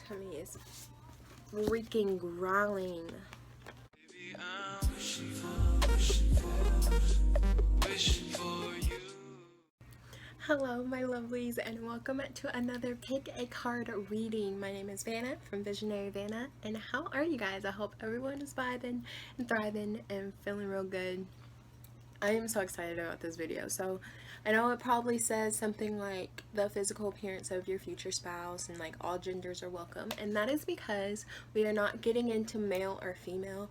tummy is freaking growling. Hello my lovelies, and welcome to another pick a card reading. My name is Vanna from Visionary Vanna, and how are you guys? I hope everyone is vibing and thriving and feeling real good. I am so excited about this video. So I know it probably says something like the physical appearance of your future spouse and like all genders are welcome, and that is because we are not getting into male or female.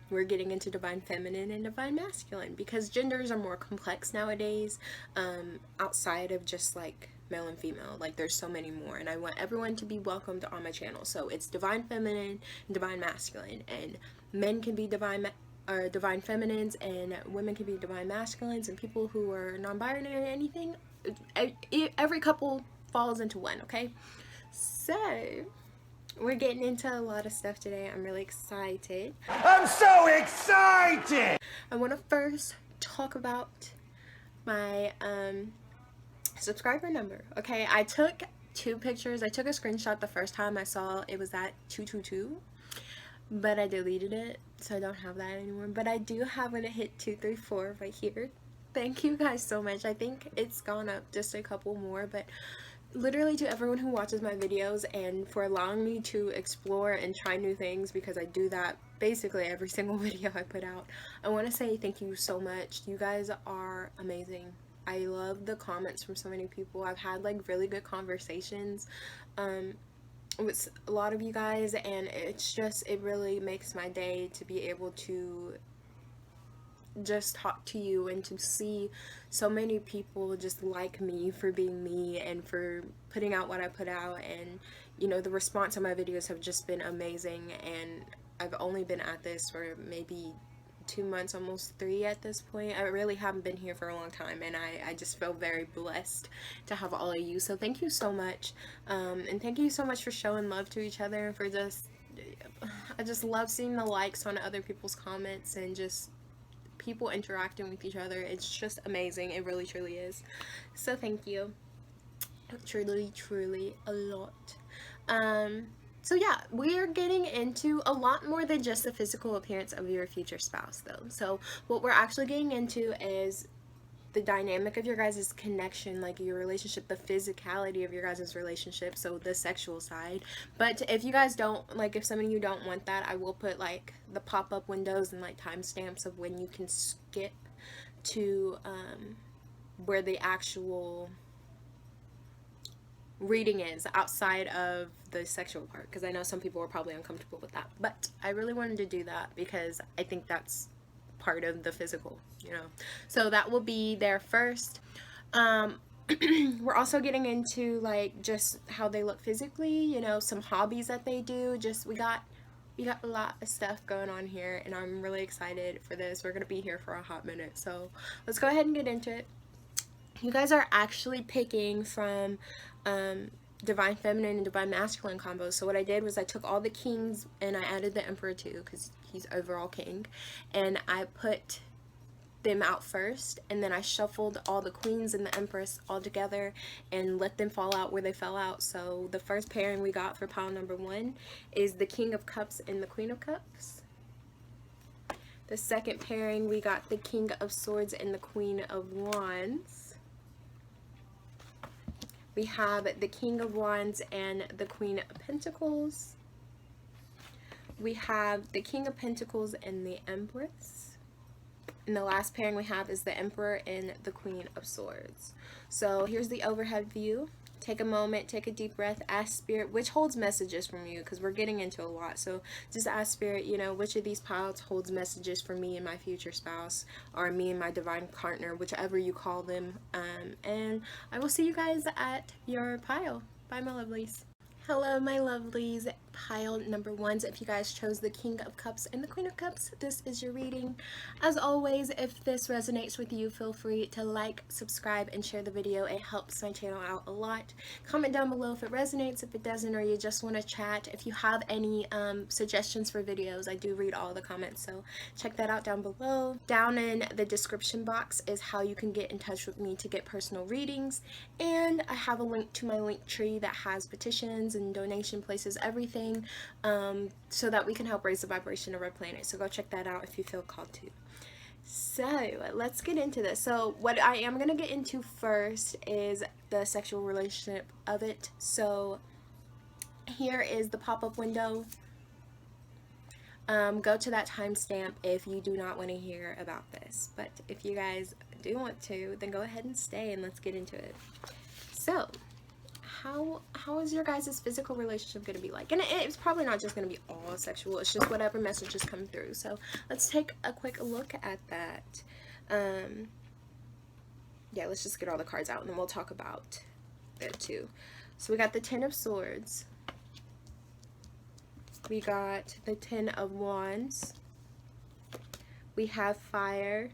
We're getting into divine feminine and divine masculine because genders are more complex nowadays, outside of just like male and female. Like there's so many more, and I want everyone to be welcomed on my channel. So it's divine feminine and divine masculine, and men can be divine feminines and women can be divine masculines, and people who are non-binary or anything, every couple falls into one. Okay, so we're getting into a lot of stuff today. I'm really excited. I'm so excited! I want to first talk about my subscriber number. Okay, I took 2 pictures. I took a screenshot the first time I saw it was at 222, but I deleted it, so I don't have that anymore. But I do have when it hit 234 right here. Thank you guys so much. I think it's gone up just a couple more, but literally to everyone who watches my videos and for allowing me to explore and try new things, because I do that basically every single video I put out, I want to say thank you so much. You guys are amazing. I love the comments from so many people. I've had like really good conversations with a lot of you guys, and it really makes my day to be able to just talk to you and to see so many people just like me for being me and for putting out what I put out. And you know, the response on my videos have just been amazing, and I've only been at this for maybe 2 months, almost 3 at this point. I really haven't been here for a long time, and I just feel very blessed to have all of you. So thank you so much, and thank you so much for showing love to each other, and for I just love seeing the likes on other people's comments and just people interacting with each other. It's just amazing. It really truly is. So thank you, truly a lot. So yeah, we are getting into a lot more than just the physical appearance of your future spouse though. So what we're actually getting into is the dynamic of your guys' connection, like your relationship, the physicality of your guys' relationship, so the sexual side. But if you guys don't, like if some of you don't want that, I will put like the pop-up windows and like timestamps of when you can skip to where the actual reading is outside of the sexual part, because I know some people are probably uncomfortable with that, but I really wanted to do that because I think that's part of the physical, you know. So that will be there first. We're also getting into like just how they look physically, you know, some hobbies that they do. Just we got a lot of stuff going on here, and I'm really excited for this. We're gonna be here for a hot minute, so let's go ahead and get into it. You guys are actually picking from divine feminine and divine masculine combos. So what I did was I took all the kings and I added the emperor too, because he's overall king, and I put them out first, and then I shuffled all the queens and the empress all together and let them fall out where they fell out. So the first pairing we got for pile number 1 is the King of Cups and the Queen of Cups. The second pairing we got the King of Swords and the Queen of Wands. We have the King of Wands and the Queen of Pentacles. We have the King of Pentacles and the Empress. And the last pairing we have is the Emperor and the Queen of Swords. So here's the overhead view. Take a moment, take a deep breath, ask Spirit which holds messages from you, because we're getting into a lot. So just ask Spirit, you know, which of these piles holds messages for me and my future spouse, or me and my divine partner, whichever you call them. And I will see you guys at your pile. Bye, my lovelies. Hello my lovelies, pile number 1s. If you guys chose the King of Cups and the Queen of Cups, this is your reading. As always, if this resonates with you, feel free to like, subscribe, and share the video. It helps my channel out a lot. Comment down below if it resonates, if it doesn't, or you just want to chat. If you have any suggestions for videos, I do read all the comments, so check that out down below. Down in the description box is how you can get in touch with me to get personal readings, and I have a link to my link tree that has petitions funds and donation places, everything, so that we can help raise the vibration of our planet. So go check that out if you feel called to. So let's get into this. So what I am going to get into first is the sexual relationship of it. So here is the pop-up window. Go to that timestamp if you do not want to hear about this. But if you guys do want to, then go ahead and stay and let's get into it. So, how is your guys' physical relationship going to be like? And it's probably not just going to be all sexual. It's just whatever messages come through. So, let's take a quick look at that. Yeah, let's just get all the cards out and then we'll talk about it too. So, we got the Ten of Swords. We got the Ten of Wands. We have fire.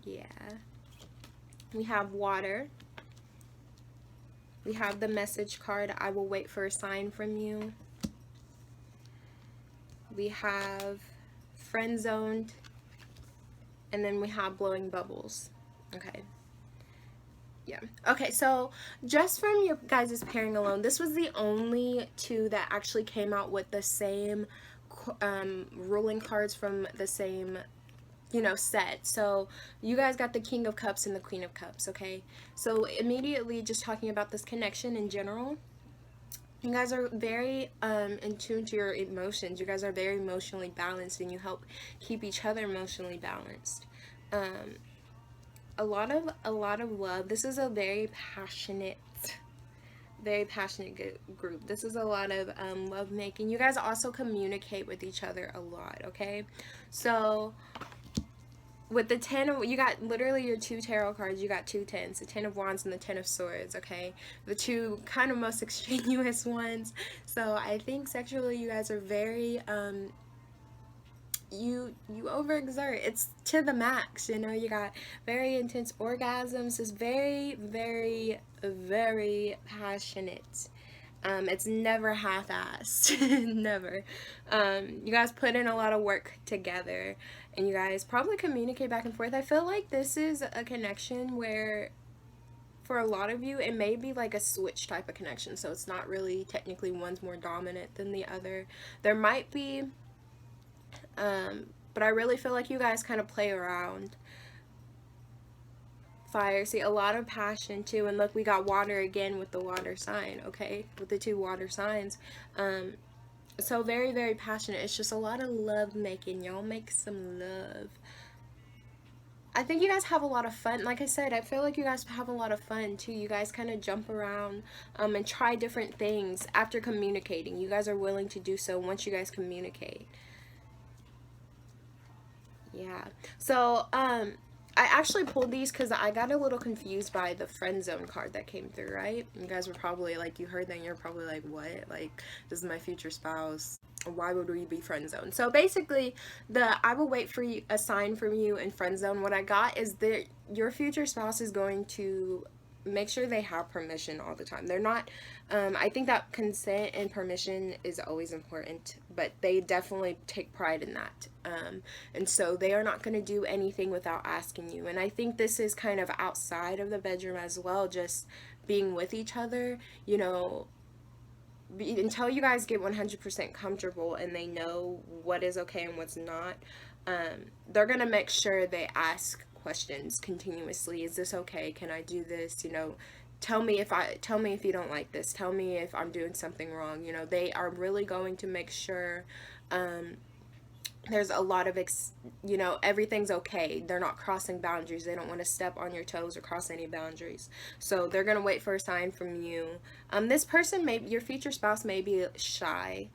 Yeah. We have water. We have the message card, I will wait for a sign from you. We have friend zoned. And then we have blowing bubbles. Okay. Yeah. Okay, so just from your guys' pairing alone, this was the only two that actually came out with the same ruling cards from the same, you know, set. So you guys got the King of Cups and the Queen of Cups, okay? So immediately just talking about this connection in general, you guys are very in tune to your emotions. You guys are very emotionally balanced and you help keep each other emotionally balanced. A lot of love. This is a very passionate group. This is a lot of love making. You guys also communicate with each other a lot, okay? So with the you got literally your two tarot cards. You got two tens, the Ten of Wands and the Ten of Swords, okay? The two kind of most extraneous ones. So I think sexually you guys are very you overexert. It's to the max, you know. You got very intense orgasms. It's very, very, very passionate. It's never half-assed. Never. You guys put in a lot of work together and you guys probably communicate back and forth. I feel like this is a connection where for a lot of you it may be like a switch type of connection, so it's not really technically one's more dominant than the other. There might be but I really feel like you guys kind of play around. Fire, see, a lot of passion too. And look, we got water again with the water sign, okay, with the two water signs. So very, very passionate. It's just a lot of love making. Y'all make some love. I think you guys have a lot of fun. Like I said, I feel like you guys have a lot of fun too. You guys kind of jump around and try different things after communicating. You guys are willing to do so once you guys communicate. Yeah. So, I actually pulled these because I got a little confused by the friend zone card that came through, right? You guys were probably like, you heard that and you're probably like, what? Like, this is my future spouse. Why would we be friend zone? So basically, I will wait for a sign from you in friend zone. What I got is that your future spouse is going to make sure they have permission all the time. They're not, I think that consent and permission is always important, but they definitely take pride in that. And so they are not going to do anything without asking you. And I think this is kind of outside of the bedroom as well, just being with each other, you know, until you guys get 100% comfortable and they know what is okay and what's not, they're going to make sure they ask questions continuously. Is this okay? Can I do this? You know, tell me if you don't like this. Tell me if I'm doing something wrong. You know, they are really going to make sure there's a lot of you know, everything's okay. They're not crossing boundaries. They don't want to step on your toes or cross any boundaries. So they're going to wait for a sign from you. This person, your future spouse may be shy.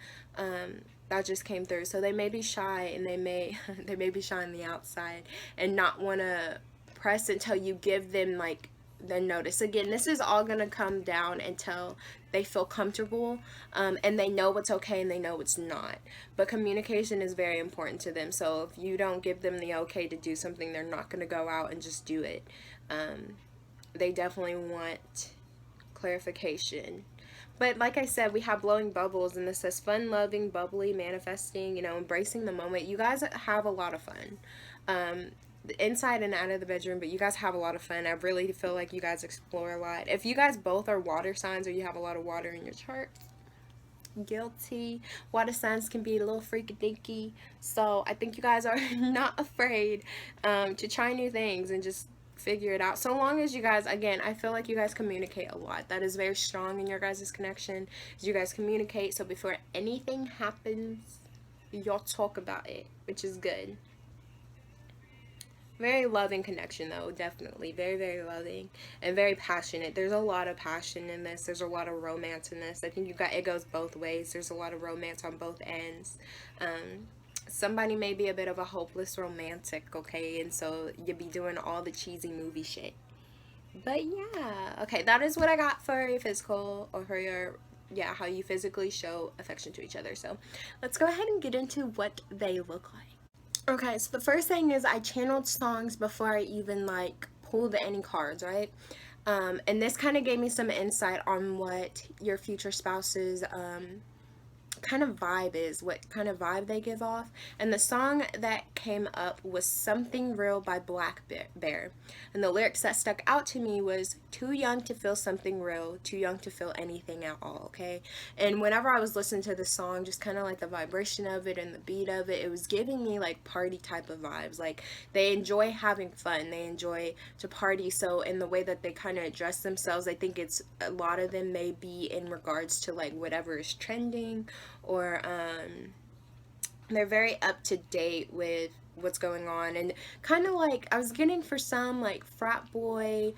That just came through. So they may be shy and they may be shy on the outside and not want to press until you give them like the notice. Again, this is all going to come down until they feel comfortable and they know what's okay and they know what's not. But communication is very important to them. So if you don't give them the okay to do something, they're not going to go out and just do it. They definitely want clarification. But like I said, we have blowing bubbles, and this says fun, loving, bubbly, manifesting, you know, embracing the moment. You guys have a lot of fun. Inside and out of the bedroom, but you guys have a lot of fun. I really feel like you guys explore a lot. If you guys both are water signs or you have a lot of water in your chart, guilty. Water signs can be a little freaky dinky. So I think you guys are not afraid to try new things and just figure it out. So long as you guys, again, I feel like you guys communicate a lot. That is very strong in your guys' connection. Is you guys communicate. So before anything happens, y'all talk about it, which is good. Very loving connection, though, definitely. Very, very loving and very passionate. There's a lot of passion in this. There's a lot of romance in this. I think it goes both ways. There's a lot of romance on both ends. Somebody may be a bit of a hopeless romantic, okay? And so you'll be doing all the cheesy movie shit. But yeah, okay, that is what I got for your physical, or for your, yeah, how you physically show affection to each other. So let's go ahead and get into what they look like. Okay, so the first thing is I channeled songs before I even like pulled any cards, right? And this kind of gave me some insight on what your future spouse's kind of vibe is, what kind of vibe they give off. And the song that came up was Something Real by Black Bear. And the lyrics that stuck out to me was, too young to feel something real, too young to feel anything at all, okay? And whenever I was listening to the song, just kind of like the vibration of it and the beat of it, it was giving me like party type of vibes. Like they enjoy having fun, they enjoy to party. So in the way that they kind of address themselves, I think it's a lot of them may be in regards to like whatever is trending, or they're very up to date with what's going on, and kind of like I was getting for some like frat boy,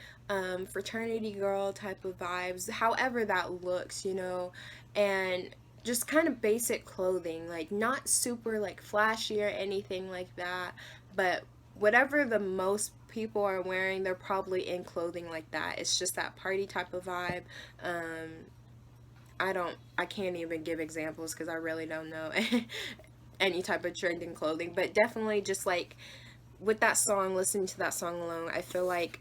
fraternity girl type of vibes, however that looks, you know, and just kind of basic clothing, like not super like flashy or anything like that, but whatever the most people are wearing, they're probably in clothing like that. It's just that party type of vibe. I can't even give examples because I really don't know any type of trending clothing, but definitely just like with that song, listening to that song alone, I feel like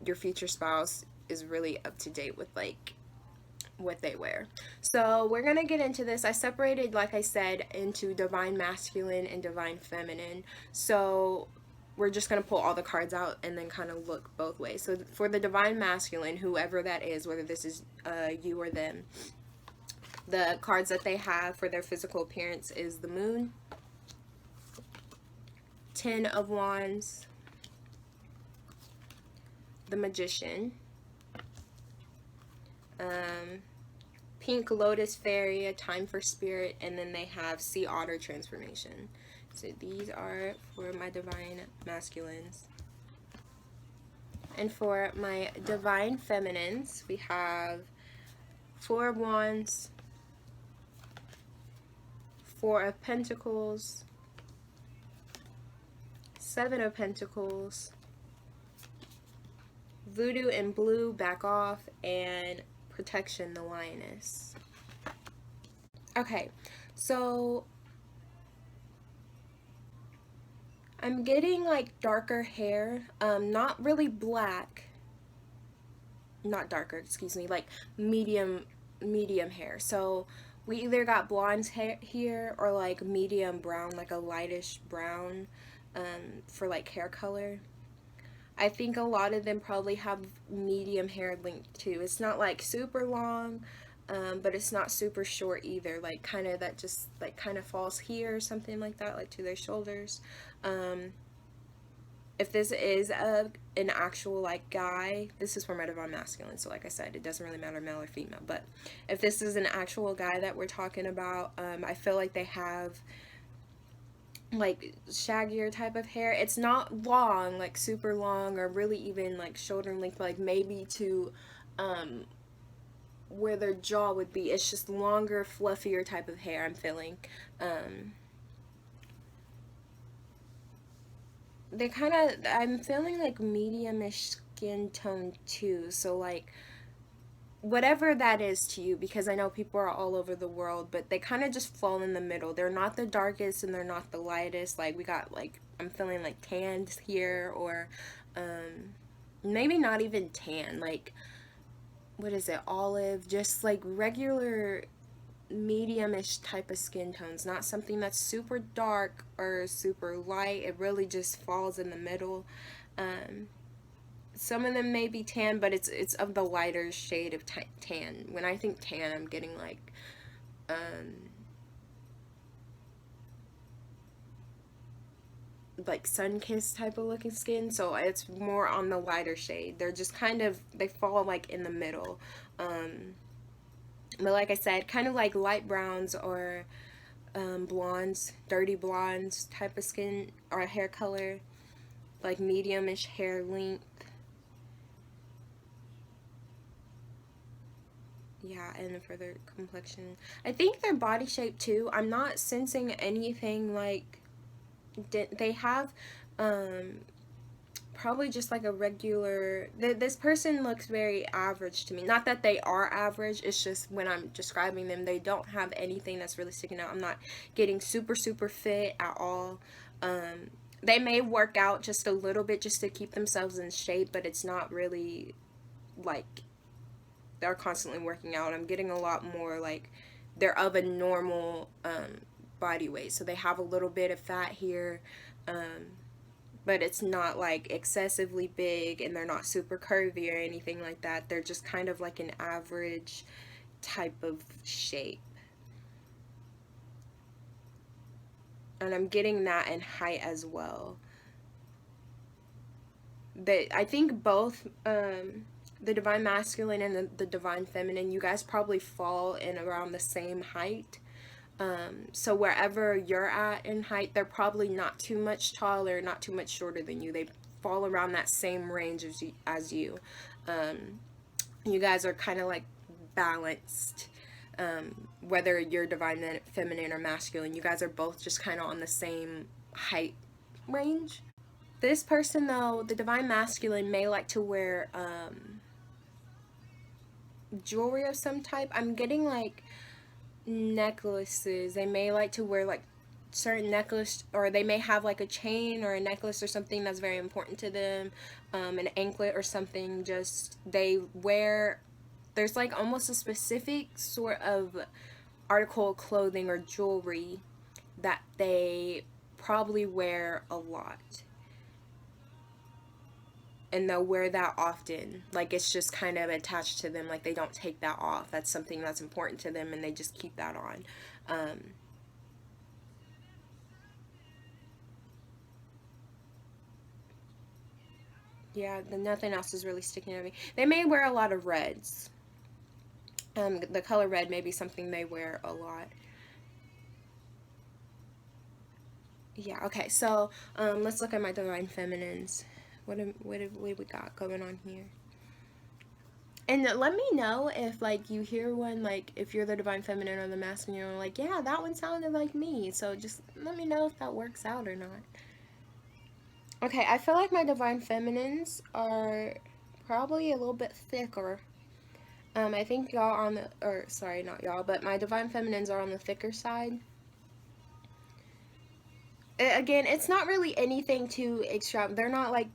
your future spouse is really up to date with like what they wear. So we're gonna get into this. I separated, like I said, into divine masculine and divine feminine. So we're just going to pull all the cards out and then kind of look both ways. So for the divine masculine, whoever that is, whether this is you or them, the cards that they have for their physical appearance is the Moon, 10 of Wands, the Magician, Pink Lotus Fairy, a Time for Spirit, and then they have Sea Otter Transformation. So these are for my divine masculines. And for my divine feminines, we have 4 of Wands, 4 of Pentacles, 7 of Pentacles, Voodoo in Blue, Back Off, and Protection, the Lioness. Okay, so I'm getting like darker hair, not really black, not darker, excuse me, like medium hair. So we either got blonde hair here or like medium brown, like a lightish brown, for like hair color. I think a lot of them probably have medium hair linked too. It's not like super long, but it's not super short either, like kind of that just like kind of falls here or something like that, like to their shoulders. If this is an actual like guy, this is for my divine masculine, so like I said, it doesn't really matter male or female, but if this is an actual guy that we're talking about, I feel like they have like shaggier type of hair. It's not long, like super long or really even like shoulder length, like maybe to where their jaw would be. It's just longer, fluffier type of hair I'm feeling. They kind of, I'm feeling like medium-ish skin tone too, so like whatever that is to you, because I know people are all over the world, but they kind of just fall in the middle. They're not the darkest and they're not the lightest. Like we got like, I'm feeling like tanned here, or maybe not even tan, like what is it, olive, just like regular medium-ish type of skin tones, not something that's super dark or super light. It really just falls in the middle. Some of them may be tan, but it's of the lighter shade of tan. When I think tan, I'm getting like like sun-kissed type of looking skin, so it's more on the lighter shade. They're just kind of, they fall like in the middle. But like I said, kind of like light browns or blondes, dirty blondes type of skin or hair color, like medium-ish hair length. Yeah, and for their complexion, I think their body shape too, I'm not sensing anything like, they have probably just like a regular, this person looks very average to me. Not that they are average, it's just when I'm describing them, they don't have anything that's really sticking out. I'm not getting super fit at all. They may work out just a little bit just to keep themselves in shape, but it's not really like they're constantly working out. I'm getting a lot more like they're of a normal body weight, so they have a little bit of fat here, but it's not like excessively big, and they're not super curvy or anything like that. They're just kind of like an average type of shape, and I'm getting that in height as well. I think both the divine masculine and the divine feminine, you guys probably fall in around the same height. So wherever you're at in height, they're probably not too much taller, not too much shorter than you. They fall around that same range as you. You guys are kind of like balanced. Whether you're divine feminine or masculine, you guys are both just kind of on the same height range. This person, though, the divine masculine, may like to wear jewelry of some type. I'm getting like necklaces. They may like to wear like certain necklace, or they may have like a chain or a necklace or something that's very important to them, an anklet or something. Just they wear, there's like almost a specific sort of article of clothing or jewelry that they probably wear a lot, and they'll wear that often. Like it's just kind of attached to them, like they don't take that off. That's something that's important to them, and they just keep that on. Yeah, nothing else is really sticking out to me. They may wear a lot of reds. The color red may be something they wear a lot. Yeah, okay, so let's look at my divine feminines. What we got going on here? And let me know if like you hear one, like if you're the divine feminine or the masculine, you're like, yeah, that one sounded like me. So just let me know if that works out or not. Okay, I feel like my divine feminines are probably a little bit thicker. I think y'all on the, or sorry, not y'all, but my divine feminines are on the thicker side. Again, it's not really anything too extravagant. They're not like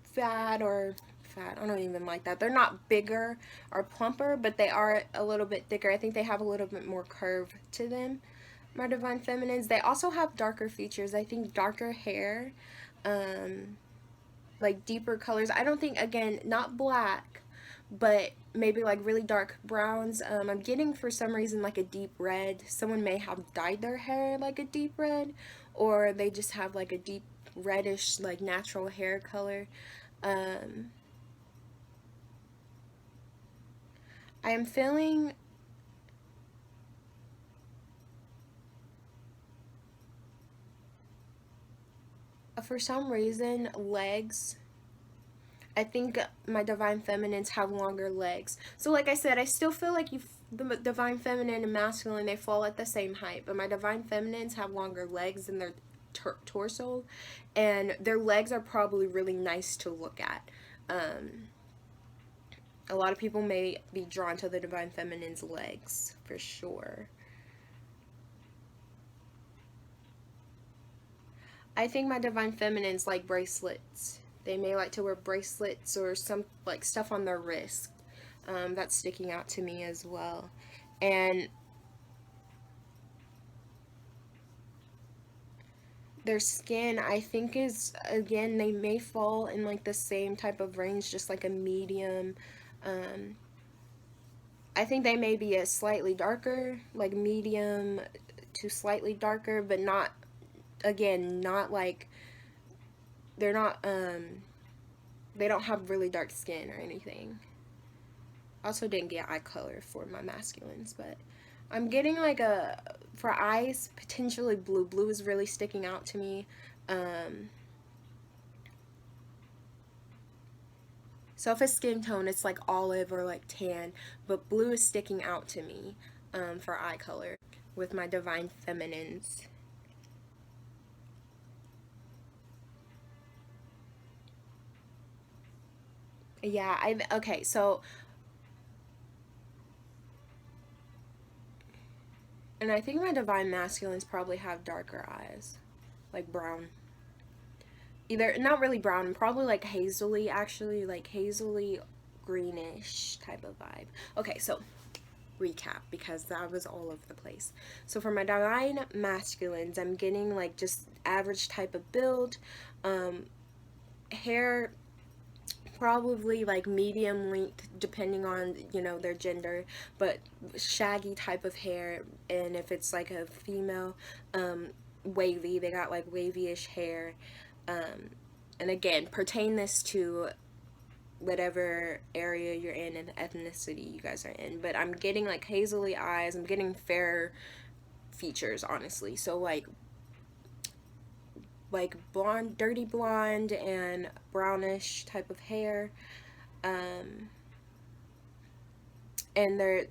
fat or fat. I don't even like that. They're not bigger or plumper, but they are a little bit thicker. I think they have a little bit more curve to them. My divine feminines. They also have darker features. I think darker hair, like deeper colors. I don't think, again, not black, but maybe like really dark browns. I'm getting for some reason like a deep red. Someone may have dyed their hair like a deep red, or they just have like a deep reddish like natural hair color. I am feeling for some reason legs. I think my divine feminines have longer legs. So like I said, I still feel like the divine feminine and masculine, they fall at the same height, but my divine feminines have longer legs than their torso, and their legs are probably really nice to look at. A lot of people may be drawn to the divine feminine's legs for sure. I think my divine feminines like bracelets. They may like to wear bracelets or some like stuff on their wrist. That's sticking out to me as well. And their skin, I think, is, again, they may fall in like the same type of range, just like a medium. I think they may be a slightly darker, like medium to slightly darker, but not, again, not like, they're not, they don't have really dark skin or anything. Also didn't get eye color for my masculines, but I'm getting like for eyes, potentially blue. Blue is really sticking out to me. So if it's skin tone, it's like olive or like tan, but blue is sticking out to me for eye color with my divine feminines. Yeah, okay, so, and I think my divine masculines probably have darker eyes, like brown. Either, not really brown, probably like hazily, actually, like hazily greenish type of vibe. Okay, so recap, because that was all over the place. So for my divine masculines, I'm getting like just average type of build, hair probably like medium length depending on, you know, their gender, but shaggy type of hair. And if it's like a female, wavy, they got like wavy-ish hair. And again, pertain this to whatever area you're in and ethnicity you guys are in, but I'm getting like hazily eyes, I'm getting fair features, honestly. So like blonde, dirty blonde and brownish type of hair, and they're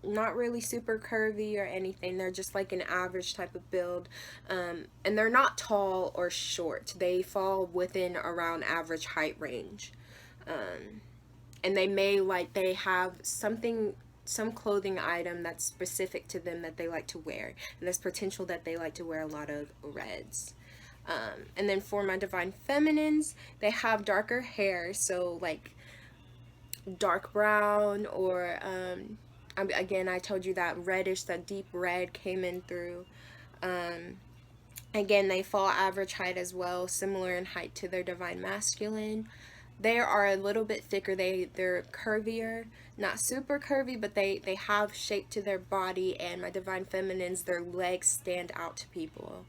not really super curvy or anything. They're just like an average type of build, and they're not tall or short. They fall within around average height range, and they have something, some clothing item that's specific to them that they like to wear, and there's potential that they like to wear a lot of reds. And then for my divine feminines, they have darker hair, so like dark brown, or again, I told you that reddish, that deep red came in through. Again, they fall average height as well, similar in height to their divine masculine. They are a little bit thicker. They're curvier, not super curvy, but they have shape to their body. And my divine feminines, their legs stand out to people.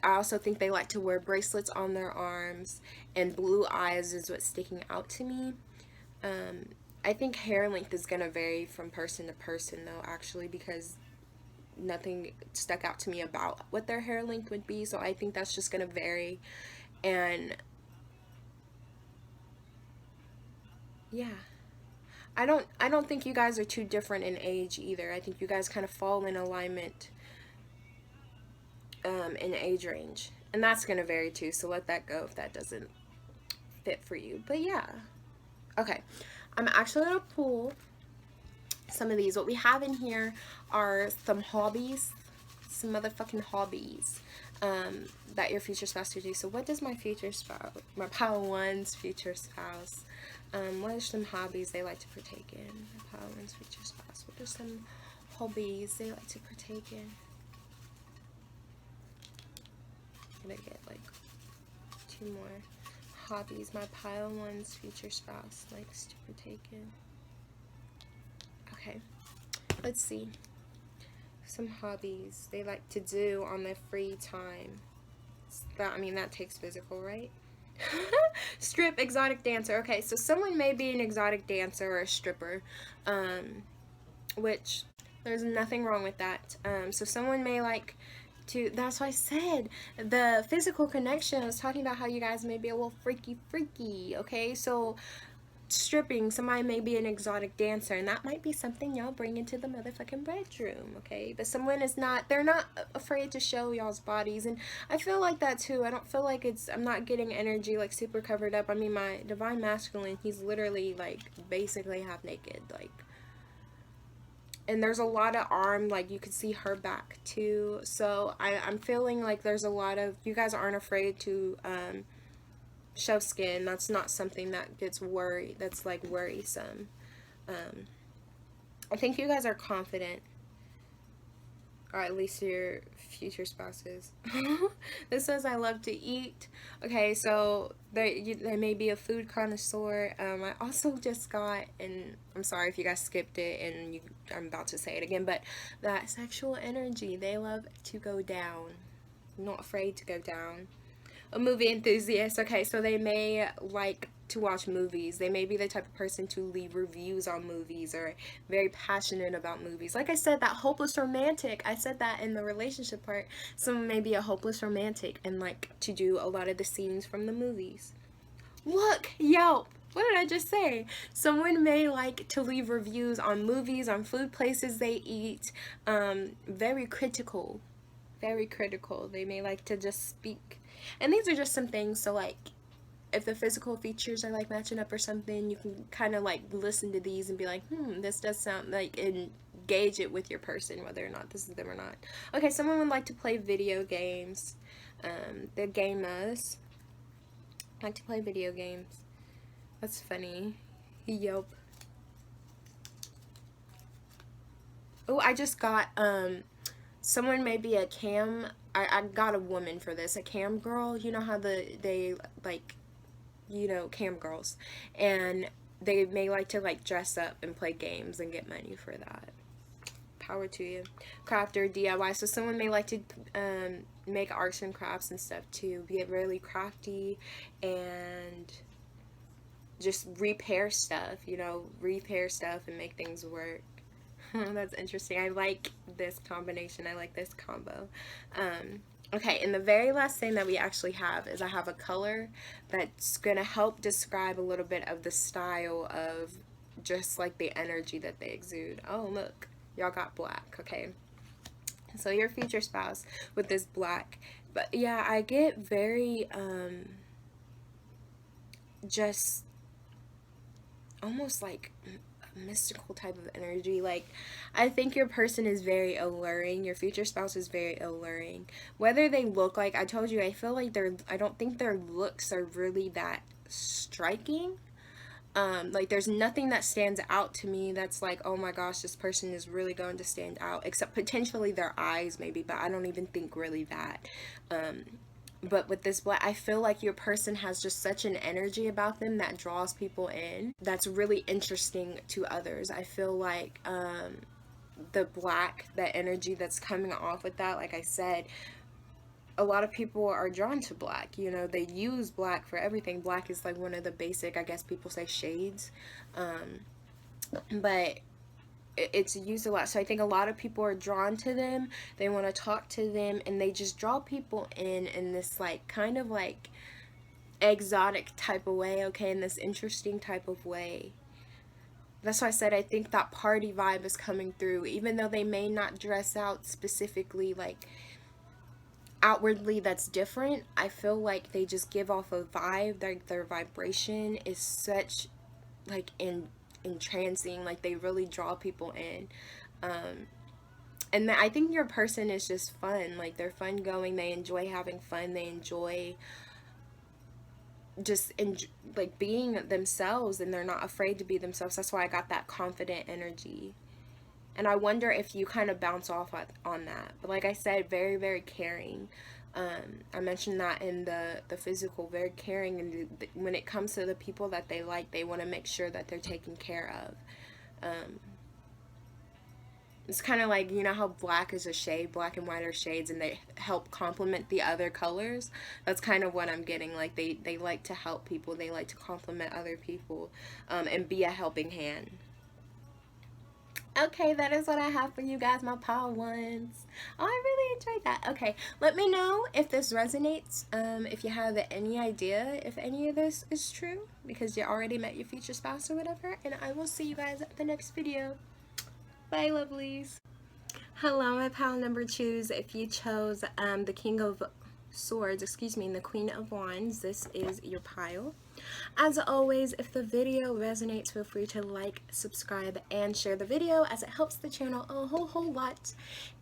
I also think they like to wear bracelets on their arms, and blue eyes is what's sticking out to me. I think hair length is going to vary from person to person, though, actually, because nothing stuck out to me about what their hair length would be, so I think that's just going to vary. And yeah, I don't think you guys are too different in age either. I think you guys kind of fall in alignment in age range, and that's going to vary too, so let that go if that doesn't fit for you. But yeah, okay, I'm actually going to pull some of these. What we have in here are some hobbies, some motherfucking hobbies that your future spouse to do. So what does my future spouse, my pile one's future spouse, what are some hobbies they like to partake in? My pile one's future spouse, what are some hobbies they like to partake in? I'm gonna get like 2 more hobbies my pile one's future spouse likes to partake in. Okay, let's see. Some hobbies they like to do on their free time. That, I mean, that takes physical, right? Strip, exotic dancer. Okay, so someone may be an exotic dancer or a stripper, which there's nothing wrong with that. So someone may like to, that's why I said the physical connection. I was talking about how you guys may be a little freaky, okay? So stripping, somebody may be an exotic dancer, and that might be something y'all bring into the motherfucking bedroom, okay? But someone is not, they're not afraid to show y'all's bodies, and I feel like that too. I don't feel like I'm not getting energy like super covered up. I mean, my divine masculine, he's literally like basically half naked, like, and there's a lot of arm, like you could see her back too. So I'm feeling like there's a lot of, you guys aren't afraid to show skin. That's not something that gets that's like worrisome. I think you guys are confident. or at least your future spouses. This says I love to eat. Okay, so there may be a food connoisseur. I also just got, and I'm sorry if you guys skipped it and I'm about to say it again, but that sexual energy, they love to go down. Not afraid to go down. A movie enthusiast. Okay, so they may like to watch movies. They may be the type of person to leave reviews on movies or very passionate about movies. Like I said, that hopeless romantic. I said that in the relationship part. Someone may be a hopeless romantic and like to do a lot of the scenes from the movies. Look, Yelp. What did I just say? Someone may like to leave reviews on movies, on food places they eat. Very critical. Very critical. They may like to just speak. And these are just some things, so like if the physical features are like matching up or something, you can kind of like listen to these and be like, this does sound like, engage it with your person, whether or not this is them or not. Okay, someone would like to play video games. The gamers like to play video games. That's funny. Yep. Oh, I just got, someone may be a cam, I got a woman for this, a cam girl. You know how they like, you know, cam girls, and they may like to like dress up and play games and get money for that. Power to you. Crafter, DIY. So someone may like to make arts and crafts and stuff too. Get really crafty and just repair stuff, you know, repair stuff and make things work. That's interesting. I like this combination. I like this combo. Okay, and the very last thing that we actually have is I have a color that's going to help describe a little bit of the style of just like the energy that they exude. Oh, look. Y'all got black, okay? So your future spouse with this black. But yeah, I get very, just almost like mystical type of energy. Like, I think your person is very alluring. Your future spouse is very alluring. Whether they look like, I told you, I feel like I don't think their looks are really that striking. Like there's nothing that stands out to me that's like, oh my gosh, this person is really going to stand out, except potentially their eyes maybe, but I don't even think really that. But with this black, I feel like your person has just such an energy about them that draws people in. That's really interesting to others. I feel like the black, that energy that's coming off with that, like I said, a lot of people are drawn to black. You know, they use black for everything. Black is like one of the basic, I guess people say, shades. But it's used a lot. So I think a lot of people are drawn to them. They want to talk to them, and they just draw people in this like kind of like exotic type of way, okay, in this interesting type of way. That's why I said I think that party vibe is coming through, even though they may not dress out specifically like outwardly that's different. I feel like they just give off a vibe. Their vibration is such like entrancing, like they really draw people in. And I think your person is just fun. Like they're fun going, they enjoy having fun, they enjoy just like being themselves, and they're not afraid to be themselves. That's why I got that confident energy. And I wonder if you kind of bounce off on that. But like I said, very, very caring. I mentioned that in the physical, very caring. And when it comes to the people that they like, they want to make sure that they're taken care of. It's kind of like, you know how black is a shade, black and white are shades, and they help complement the other colors. That's kind of what I'm getting. Like they like to help people. They like to complement other people and be a helping hand. Okay, that is what I have for you guys, my pile ones. Oh, I really enjoyed that. Okay, let me know if this resonates, if you have any idea if any of this is true, because you already met your future spouse or whatever, and I will see you guys at the next video. Bye, lovelies. Hello, my pile number twos. If you chose the King of Swords, and the Queen of Wands, this is your pile. As always, if the video resonates, feel free to like, subscribe, and share the video, as it helps the channel a whole lot.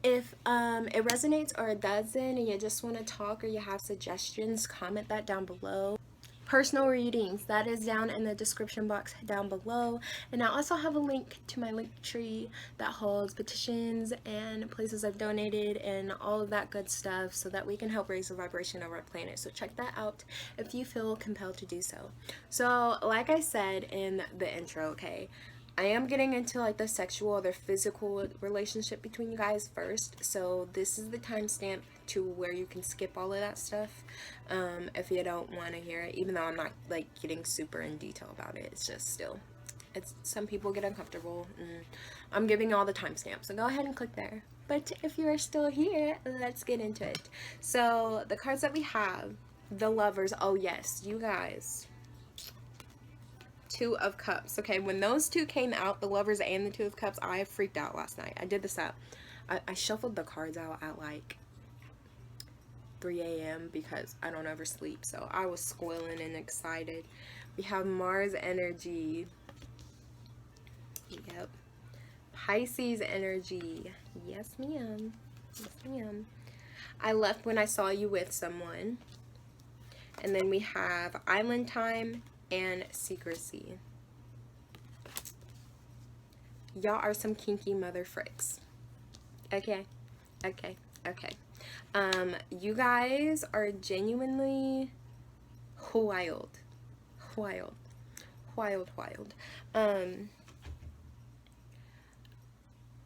If it resonates or it doesn't, and you just want to talk or you have suggestions, comment that down below. personal readings, that is down in the description box down below. And I also have a link to my link tree that holds petitions and places I've donated and all of that good stuff, so that we can help raise the vibration of our planet. So check that out if you feel compelled to do so. So like I said in the intro, okay, I am getting into like the sexual or the physical relationship between you guys first. So this is the timestamp to where you can skip all of that stuff if you don't want to hear it, even though I'm not like getting super in detail about it. It's just still, it's, some people get uncomfortable, and I'm giving all the timestamps, so go ahead and click there. But if you are still here, let's get into it. So the cards that we have, the Lovers. Oh yes, you guys, Two of Cups. Okay, when those two came out, the Lovers and the Two of Cups, I freaked out last night. I did this out. I shuffled the cards out at like 3 a.m. because I don't ever sleep, so I was squilling and excited. We have Mars energy. Yep. Pisces energy. Yes, ma'am. Yes, ma'am. I left when I saw you with someone. And then we have Island Time and Secrecy. Y'all are some kinky mother fricks. Okay. Okay. Okay. You guys are genuinely wild. Wild. Wild, wild.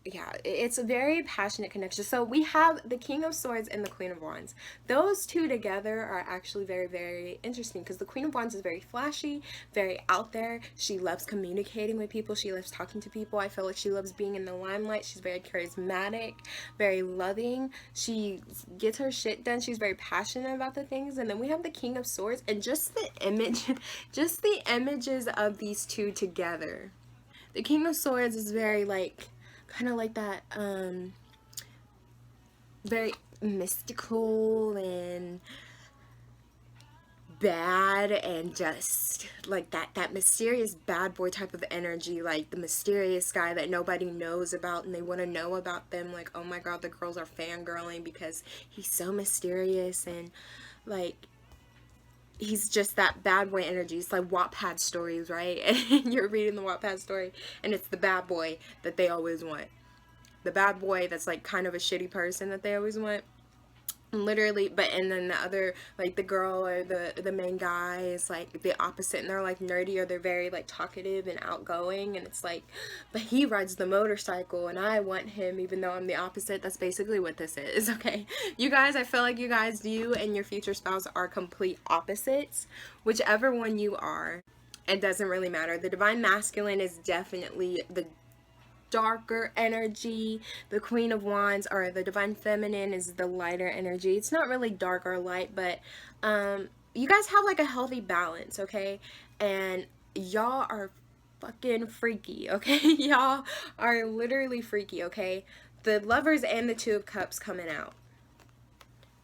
Yeah, it's a very passionate connection. So we have the King of Swords and the Queen of Wands. Those two together are actually very, very interesting, because the Queen of Wands is very flashy, very out there. She loves communicating with people. She loves talking to people. I feel like she loves being in the limelight. She's very charismatic, very loving. She gets her shit done. She's very passionate about the things. And then we have the King of Swords, and just the image, just the images of these two together. The King of Swords is very like, kind of like that, very mystical and bad, and just like that mysterious bad boy type of energy, like the mysterious guy that nobody knows about and they want to know about them. Like, oh my god, the girls are fangirling because he's so mysterious, and like, he's just that bad boy energy. It's like Wattpad stories, right? And you're reading the Wattpad story, and it's the bad boy that they always want. The bad boy that's like kind of a shitty person that they always want. Literally, but and then the other, like the girl or the main guy is like the opposite, and they're like nerdy, or they're very like talkative and outgoing, and it's like, but he rides the motorcycle and I want him even though I'm the opposite. That's basically what this is. Okay, you guys, I feel like you guys, you and your future spouse are complete opposites. Whichever one you are, it doesn't really matter. The divine masculine is definitely the darker energy. The Queen of Wands, or the divine feminine, is the lighter energy. It's not really dark or light, but you guys have like a healthy balance, okay? And y'all are fucking freaky, okay? Y'all are literally freaky, okay? The Lovers and the Two of Cups coming out.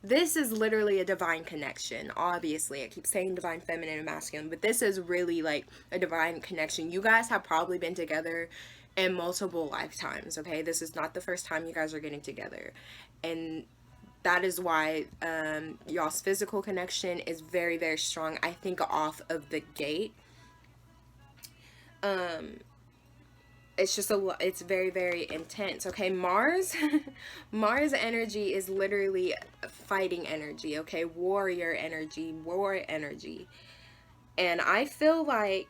This is literally a divine connection. Obviously, I keep saying divine feminine and masculine, but this is really like a divine connection. You guys have probably been together in multiple lifetimes, okay? This is not the first time you guys are getting together, and that is why y'all's physical connection is very, very strong. I think off of the gate, it's just it's very, very intense, okay? Mars Mars energy is literally fighting energy, okay? Warrior energy, war energy. And I feel like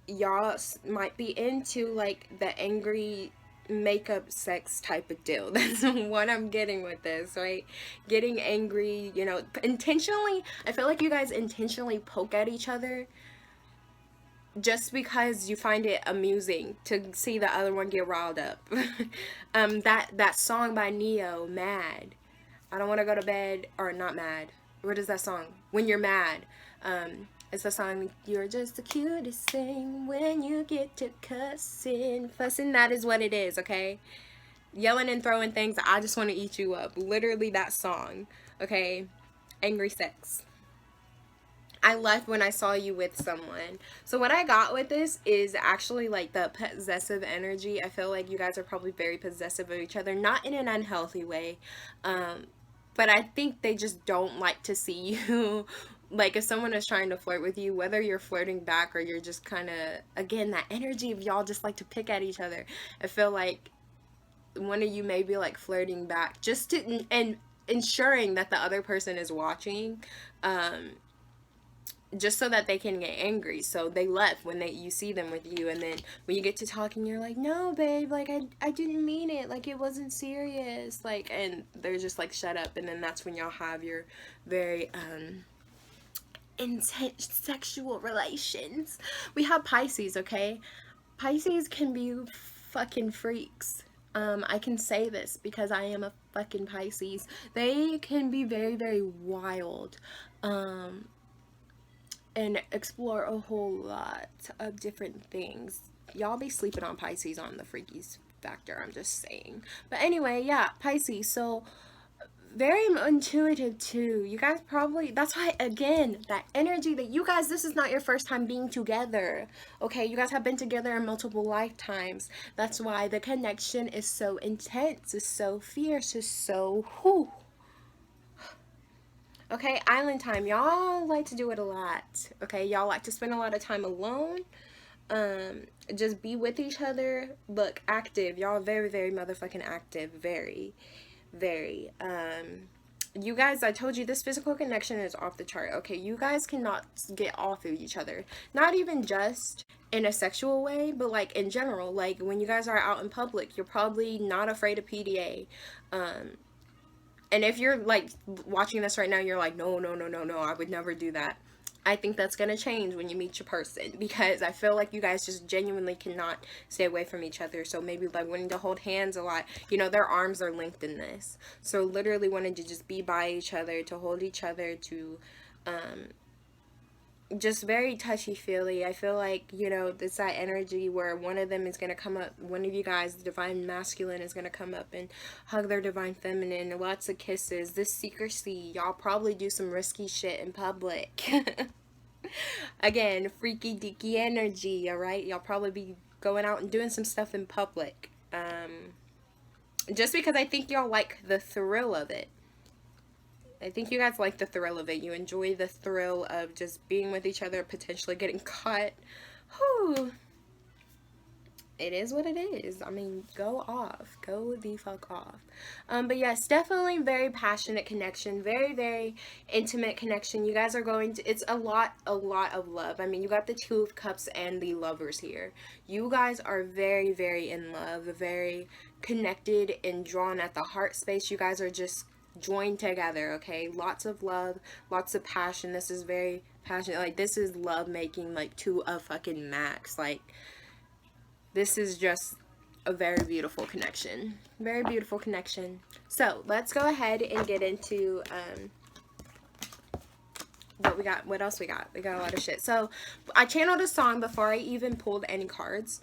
y'all might be into like the angry makeup sex type of deal. That's what I'm getting with this, right? Getting angry, you know, intentionally. I feel like you guys intentionally poke at each other just because you find it amusing to see the other one get riled up. That song by Neo, Mad. I don't want to go to bed, or not mad. What is that song? When You're Mad. It's the song, you're just the cutest thing when you get to cussing, fussing. That is what it is, okay? Yelling and throwing things. I just want to eat you up. Literally that song, okay? Angry sex. I left when I saw you with someone. So what I got with this is actually like the possessive energy. I feel like you guys are probably very possessive of each other, not in an unhealthy way, but I think they just don't like to see you like if someone is trying to flirt with you, whether you're flirting back or you're just kind of, again, that energy of y'all just like to pick at each other. I feel like one of you may be like flirting back just to, and ensuring that the other person is watching, just so that they can get angry. So they left when you see them with you, and then when you get to talking, you're like, no babe, like I didn't mean it, like it wasn't serious, like, and they're just like, shut up. And then that's when y'all have your very intense sexual relations. We have Pisces, okay? Pisces can be fucking freaks. I can say this because I am a fucking Pisces. They can be very, very wild. And explore a whole lot of different things. Y'all be sleeping on Pisces on the freakies factor, I'm just saying. But anyway, yeah, Pisces. So very intuitive too. You guys probably, that's why, again, that energy that you guys, this is not your first time being together, okay? You guys have been together in multiple lifetimes. That's why the connection is so intense, is so fierce, is so whew. Okay, island time. Y'all like to do it a lot. Okay, y'all like to spend a lot of time alone. Just be with each other. Look, active. Y'all very, very motherfucking active. Very, very. You guys, I told you this physical connection is off the chart. Okay, you guys cannot get off of each other. Not even just in a sexual way, but like in general. Like when you guys are out in public, you're probably not afraid of PDA. And if you're like watching this right now, you're like, no, no, no, no, no, I would never do that. I think that's going to change when you meet your person, because I feel like you guys just genuinely cannot stay away from each other. So maybe like wanting to hold hands a lot, you know, their arms are linked in this. So literally wanting to just be by each other, to hold each other, to just very touchy-feely. I feel like, you know, it's that energy where one of them is going to come up, one of you guys, the divine masculine, is going to come up and hug their divine feminine, lots of kisses, this secrecy. Y'all probably do some risky shit in public. Again, freaky deaky energy, alright? Y'all probably be going out and doing some stuff in public. Just because I think y'all like the thrill of it. I think you guys like the thrill of it. You enjoy the thrill of just being with each other, potentially getting caught. Whew. It is what it is. I mean, go off. Go the fuck off. But yes, definitely very passionate connection. Very, very intimate connection. You guys are going to, it's a lot of love. I mean, you got the Two of Cups and the Lovers here. You guys are very, very in love. Very connected and drawn at the heart space. You guys are just joined together, okay? Lots of love, lots of passion. This is very passionate. Like, this is love making, like, to a fucking max. Like, this is just a very beautiful connection. Very beautiful connection. So, let's go ahead and get into, what we got. What else we got? We got a lot of shit. So, I channeled a song before I even pulled any cards.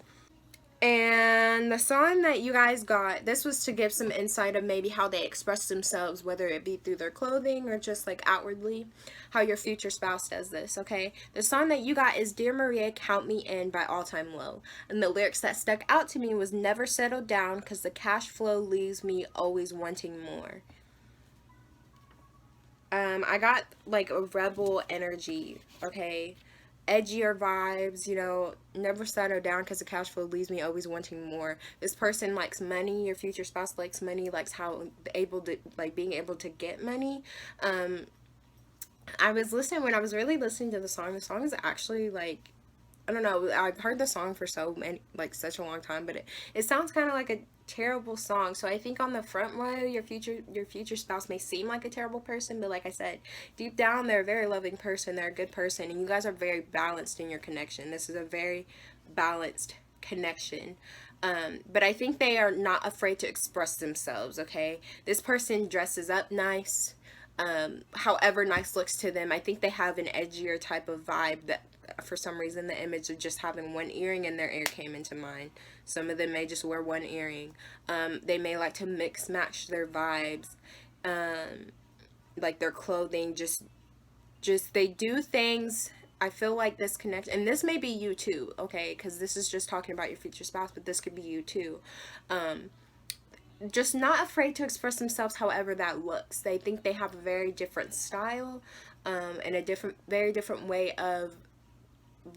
And the song that you guys got, this was to give some insight of maybe how they express themselves, whether it be through their clothing or just like outwardly, how your future spouse does this, okay? The song that you got is Dear Maria, Count Me In by All Time Low. And the lyrics that stuck out to me was never settle down because the cash flow leaves me always wanting more. I got like a rebel energy, okay? Edgier vibes, you know, never settle down because the cash flow leaves me always wanting more. This person likes money. Your future spouse likes money, likes how able to, like, being able to get money. I was listening, when I was really listening to the song is actually like, I don't know, I've heard the song for so many, like, such a long time, but it sounds kind of like a terrible song. So I think on the front row, your future spouse may seem like a terrible person, but like I said, deep down they're a very loving person, they're a good person, and you guys are very balanced in your connection. This is a very balanced connection. But I think they are not afraid to express themselves, okay? This person dresses up nice, however nice looks to them. I think they have an edgier type of vibe that, for some reason, the image of just having one earring in their ear came into mind. Some of them may just wear one earring. They may like to mix match their vibes, like their clothing, just they do things. I feel like this connects, and this may be you too, okay, because this is just talking about your future spouse, but this could be you too. just not afraid to express themselves however that looks. They think they have a very different style, and a very different way of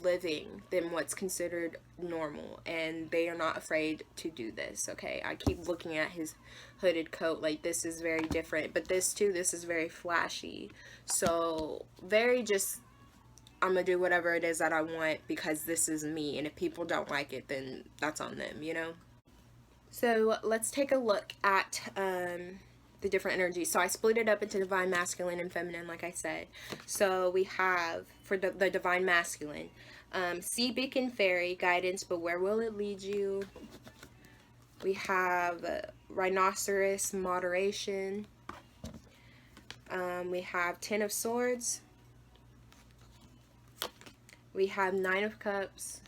living than what's considered normal, and they are not afraid to do this. Okay, I keep looking at his hooded coat, like this is very different, but this too, this is very flashy. So very just, I'm gonna do whatever it is that I want because this is me, and if people don't like it, then that's on them, you know. So let's take a look at the different energies. So I split it up into divine masculine and feminine, like I said. So we have for the divine masculine, sea beacon fairy guidance, but where will it lead you? We have rhinoceros moderation. We have 10 of swords. We have 9 of cups,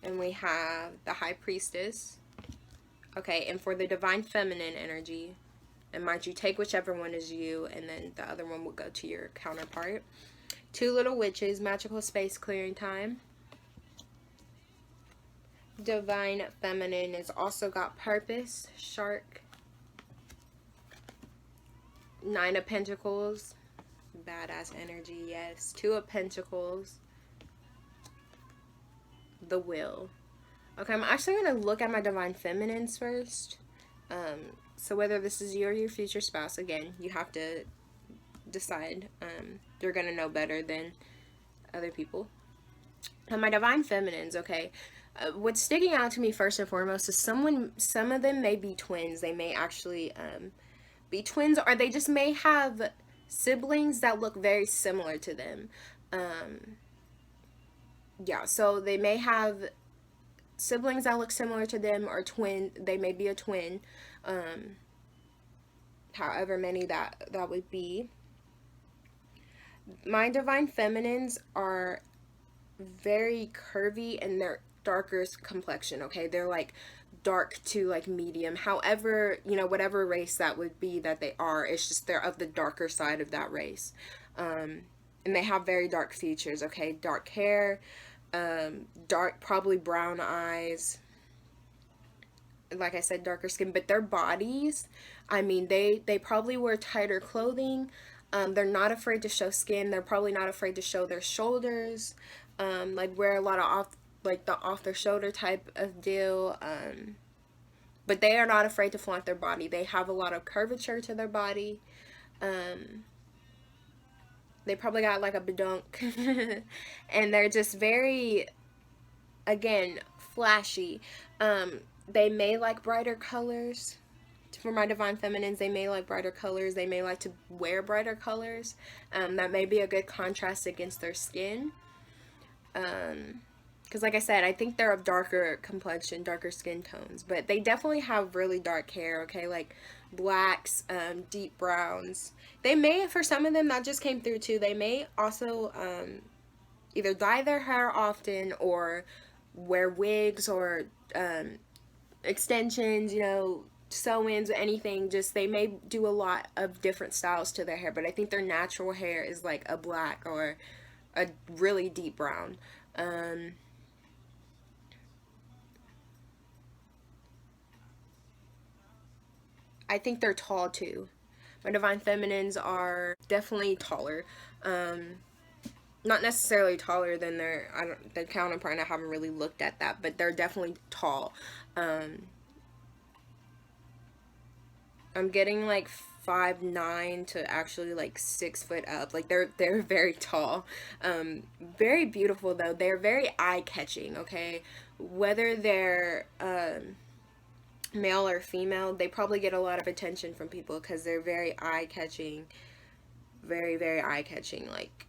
and we have the high priestess. Okay, and for the divine feminine energy, and mind you, take whichever one is you, and then the other one will go to your counterpart. 2 little witches, magical space clearing time. Divine feminine has also got purpose, shark. 9 of pentacles, badass energy, yes. 2 of pentacles, the will. Okay, I'm actually going to look at my divine feminines first. So whether this is you or your future spouse, again, you have to decide. You're going to know better than other people. Now, my divine feminines, okay, what's sticking out to me first and foremost is some of them may be twins. They may actually be twins, or they just may have siblings that look very similar to them. Yeah, so they may have siblings that look similar to them, or they may be a twin, however many that would be. My divine feminines are very curvy, and they're darker complexion. Okay, they're like dark to like medium, however, you know, whatever race that would be that they are, it's just they're of the darker side of that race. And they have very dark features. Okay, dark hair, dark, probably brown eyes, like I said, darker skin, but their bodies, I mean, they probably wear tighter clothing. They're not afraid to show skin. They're probably not afraid to show their shoulders, like wear a lot of off their shoulder type of deal. But they are not afraid to flaunt their body. They have a lot of curvature to their body. They probably got like a badunk. And they're just very, again, flashy. They may like brighter colors. For my divine feminines, they may like brighter colors. They may like to wear brighter colors. That may be a good contrast against their skin. Because like I said, I think they're of darker complexion, darker skin tones. But they definitely have really dark hair, okay? Like blacks, deep browns. They may, for some of them, that just came through too, they may also either dye their hair often or wear wigs or extensions, you know, sew-ins, anything. Just they may do a lot of different styles to their hair, but I think their natural hair is like a black or a really deep brown. I think they're tall too. My divine feminines are definitely taller. Not necessarily taller than their counterpart. I haven't really looked at that, but they're definitely tall. I'm getting like 5'9" to actually like 6 foot up. Like they're very tall. Very beautiful though. They're very eye catching. Okay, whether they're male or female, they probably get a lot of attention from people because they're very eye catching. Very, very eye catching. Like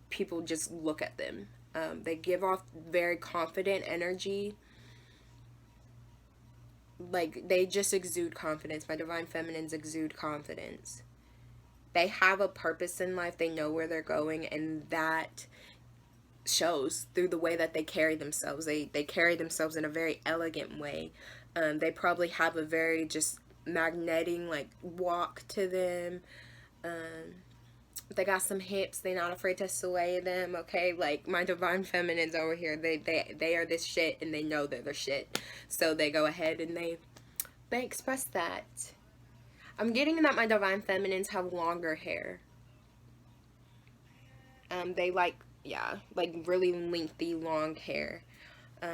people just look at them. They give off very confident energy. Like they just exude confidence. My divine feminines exude confidence. They have a purpose in life. They know where they're going, and that shows through the way that they carry themselves. They carry themselves in a very elegant way. They probably have a very just magnetic like walk to them. They got some hips. They're not afraid to sway them. Okay, like my divine feminines over here, they are this shit, and they know they're the shit. So they go ahead and they they express that. I'm getting that my divine feminines have longer hair. They like, yeah, like really lengthy, long hair. Yeah,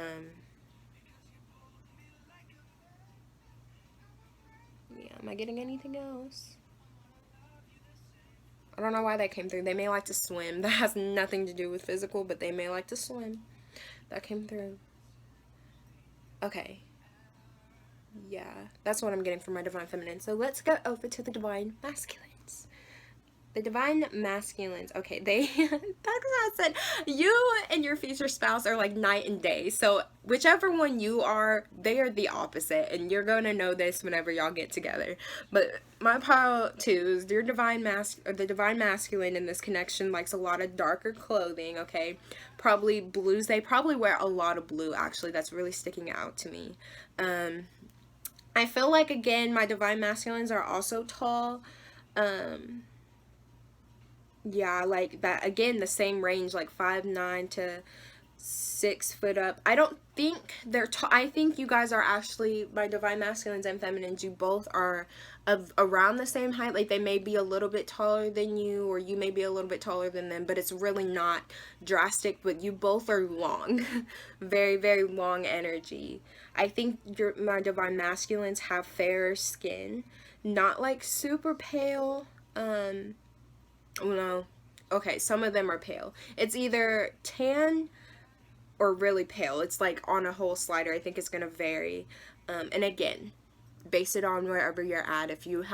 am I getting anything else? I don't know why that came through. They may like to swim. That has nothing to do with physical, but they may like to swim. That came through. Okay. Yeah, that's what I'm getting from my divine feminine. So let's go over to the divine masculines. The divine masculines. Okay, that's what I said. You and your future spouse are like night and day. So whichever one you are, they are the opposite, and you're gonna know this whenever y'all get together. But my pile too is your the divine masculine in this connection likes a lot of darker clothing. Okay, probably blues. They probably wear a lot of blue. Actually, that's really sticking out to me. I feel like again my divine masculines are also tall. Yeah, like that again, the same range, like 5'9" to 6 foot up. I don't think they're tall. I think you guys are actually, my divine masculines and feminines, you both are of around the same height. Like they may be a little bit taller than you, or you may be a little bit taller than them, but it's really not drastic. But you both are long. Very, very long energy. I think my divine masculines have fair skin, not like super pale. No. Okay, some of them are pale. It's either tan or really pale. It's like on a whole slider. I think it's going to vary. And again, base it on wherever you're at. If you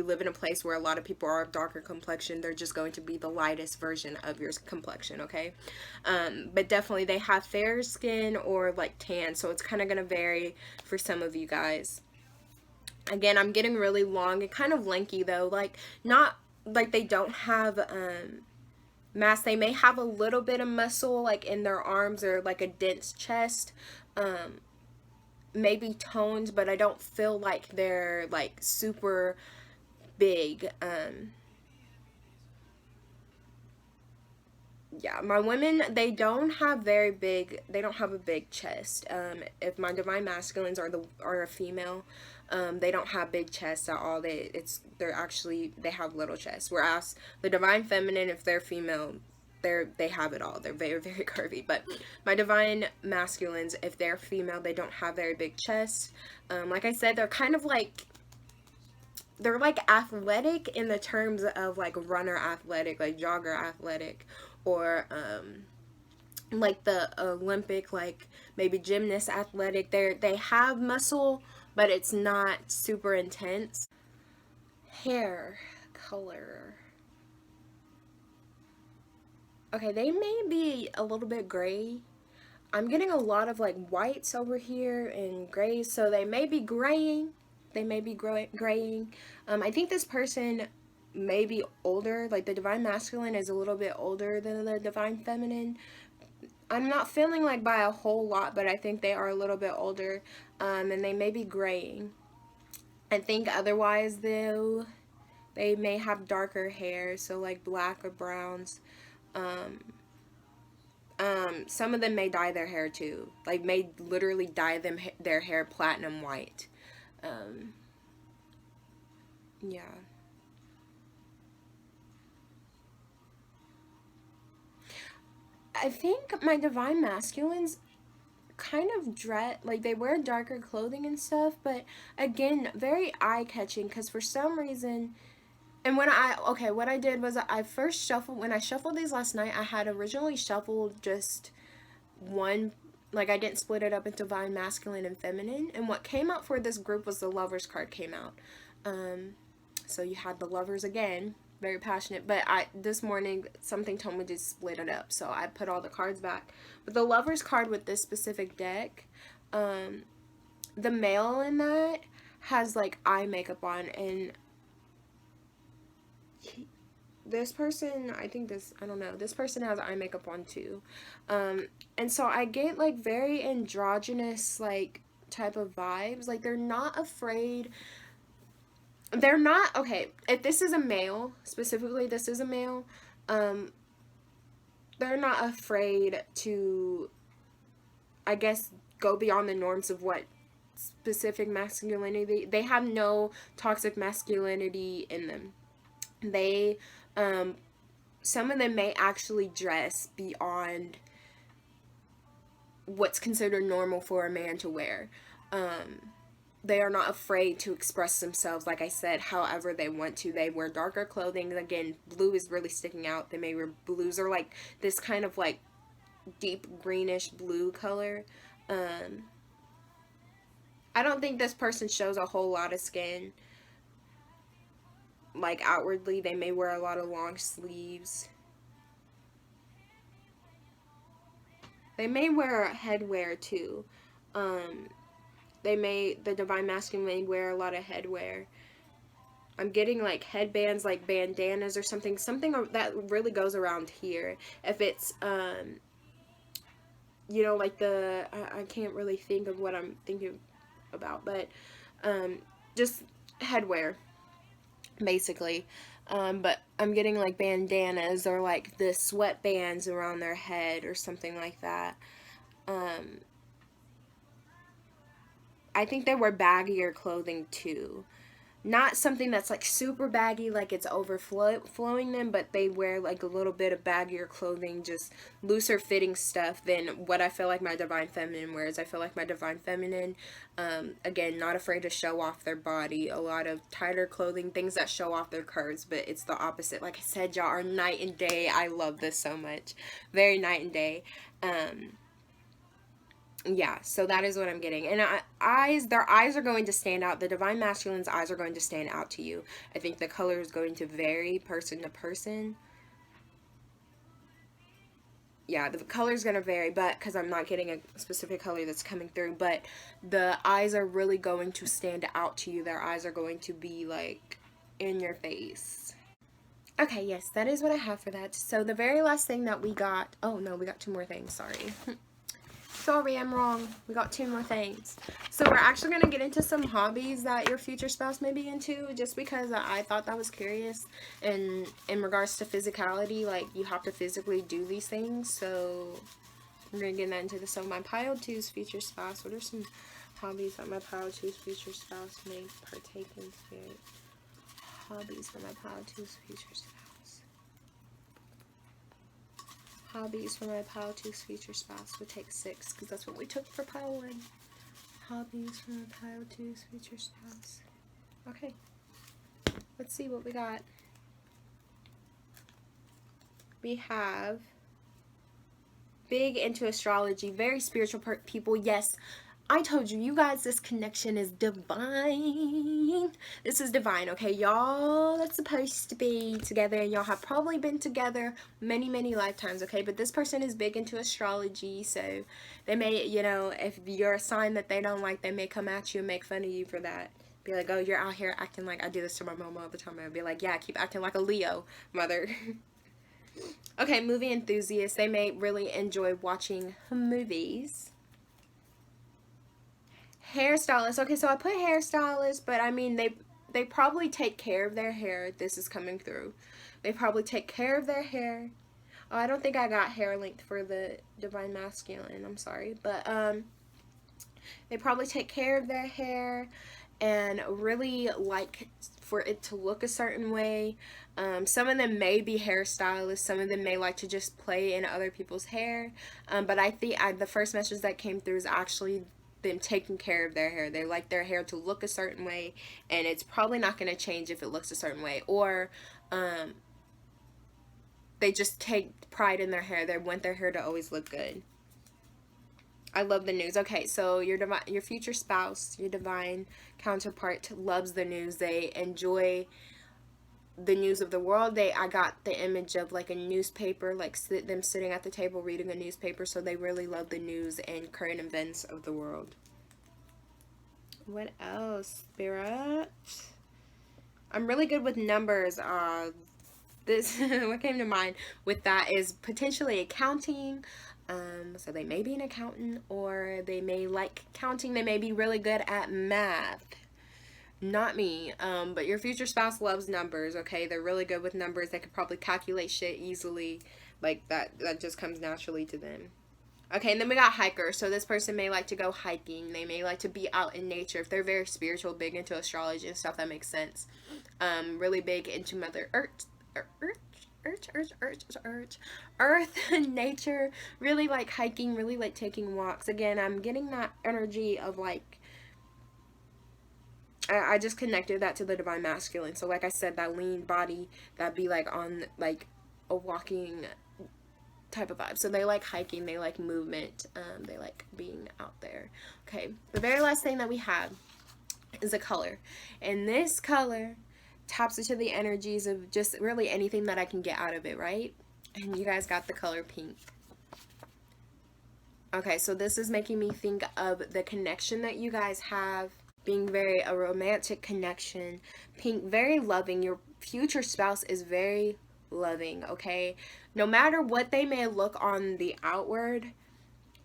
live in a place where a lot of people are of darker complexion, they're just going to be the lightest version of your complexion, okay? But definitely they have fair skin or like tan, so it's kind of going to vary for some of you guys. Again, I'm getting really long and kind of lanky though. Like, not like they don't have mass. They may have a little bit of muscle like in their arms or like a dense chest, maybe toned, but I don't feel like they're like super big. Yeah, my women, they don't have a big chest. If my divine masculines are a female, they don't have big chests at all. They have little chests. Whereas the divine feminine, if they're female, they have it all. They're very, very curvy. But my divine masculines, if they're female, they don't have very big chests. Like I said, they're like athletic in the terms of like runner athletic, like jogger athletic, or like the Olympic, like maybe gymnast athletic. They have muscle, but it's not super intense. Hair color. Okay, they may be a little bit gray. I'm getting a lot of like whites over here and grays, so they may be graying. They may be graying. I think this person may be older. Like the divine masculine is a little bit older than the divine feminine. I'm not feeling like by a whole lot, but I think they are a little bit older, and they may be graying. I think otherwise though, they may have darker hair, so like black or browns. Some of them may dye their hair too, like may literally dye their hair platinum white. Yeah. I think my divine masculines kind of dress, like they wear darker clothing and stuff, but again, very eye-catching, because for some reason, and what I did was when I shuffled these last night, I had originally shuffled just one, like I didn't split it up into divine masculine and feminine, and what came out for this group was the lovers card came out. So you had the lovers again, very passionate, but this morning something told me to split it up, so I put all the cards back. But the lovers card with this specific deck, the male in that has like eye makeup on, and this person, I don't know, this person has eye makeup on too. And so I get like very androgynous like type of vibes. Like they're not afraid. They're not, okay, if this is a male, specifically this is a male, they're not afraid to, I guess, go beyond the norms of what specific masculinity. They have no toxic masculinity in them. They, some of them may actually dress beyond what's considered normal for a man to wear. They are not afraid to express themselves, like I said, however they want to. They wear darker clothing. Again, blue is really sticking out. They may wear blues or like this kind of like deep greenish blue color. I don't think this person shows a whole lot of skin. Like outwardly, they may wear a lot of long sleeves. They may wear headwear too. The divine masculine may wear a lot of headwear. I'm getting like headbands, like bandanas or something that really goes around here. If it's, you know, like I can't really think of what I'm thinking about, but, just headwear, basically. But I'm getting like bandanas or like the sweatbands around their head or something like that. I think they wear baggier clothing too. Not something that's like super baggy, like it's overflowing them, but they wear like a little bit of baggier clothing, just looser fitting stuff than what I feel like my divine feminine wears. I feel like my divine feminine, again, not afraid to show off their body, a lot of tighter clothing, things that show off their curves, but it's the opposite. Like I said, y'all are night and day. I love this so much. Very night and day. Yeah, so that is what I'm getting. And their eyes are going to stand out. The divine masculine's eyes are going to stand out to you. I think the color is going to vary person to person. Yeah, the color is going to vary, but because I'm not getting a specific color that's coming through, but the eyes are really going to stand out to you. Their eyes are going to be like in your face. Okay, yes, that is what I have for that. So the very last thing that we got, oh no, we got two more things, sorry. Sorry, I'm wrong. We got two more things. So we're actually going to get into some hobbies that your future spouse may be into, just because I thought that was curious. And in regards to physicality, like you have to physically do these things. So we're going to get that into this. So my pile two's future spouse, what are some hobbies that my pile two's future spouse may partake in today? Hobbies for my pile two's future spouse. Hobbies for my pile 2's future spouse would take 6, because that's what we took for pile 1. Hobbies for my pile 2's future spouse. Okay. Let's see what we got. We have big into astrology, very spiritual people. Yes, I told you, you guys, this connection is divine. This is divine, okay? Y'all that's supposed to be together, and y'all have probably been together many, many lifetimes, okay? But this person is big into astrology, so they may, you know, if you're a sign that they don't like, they may come at you and make fun of you for that. Be like, oh, you're out here acting like, I do this to my mom all the time. I'd be like, yeah, keep acting like a Leo, mother. Okay, movie enthusiasts. They may really enjoy watching movies. Hairstylists. Okay, so I put hairstylists, but I mean, they probably take care of their hair. This is coming through. They probably take care of their hair. Oh, I don't think I got hair length for the divine masculine. I'm sorry. But, they probably take care of their hair and really like for it to look a certain way. Some of them may be hairstylists. Some of them may like to just play in other people's hair. But I think the first message that came through is actually them taking care of their hair. They like their hair to look a certain way, and it's probably not going to change if it looks a certain way. Or they just take pride in their hair. They want their hair to always look good. I love the news. Okay, so your future spouse, your divine counterpart, loves the news. They enjoy the news of the world. I got the image of like a newspaper, like them sitting at the table reading a newspaper, so they really love the news and current events of the world. What else, Spirit? I'm really good with numbers. This what came to mind with that is potentially accounting. So they may be an accountant, or they may like counting. They may be really good at math. Not me, but your future spouse loves numbers, okay? They're really good with numbers. They could probably calculate shit easily. Like, that just comes naturally to them. Okay, and then we got hiker. So this person may like to go hiking. They may like to be out in nature. If they're very spiritual, big into astrology and stuff, that makes sense. Really big into Mother Earth and nature. Really like hiking, really like taking walks. Again, I'm getting that energy of like, I just connected that to the divine masculine. So like I said, that lean body, that be like on like a walking type of vibe. So they like hiking, they like movement, they like being out there. Okay, the very last thing that we have is a color, and this color taps into the energies of just really anything that I can get out of it, right? And you guys got the color pink. Okay, so this is making me think of the connection that you guys have, being very a romantic connection. Pink, very loving. Your future spouse is very loving, okay? No matter what they may look on the outward,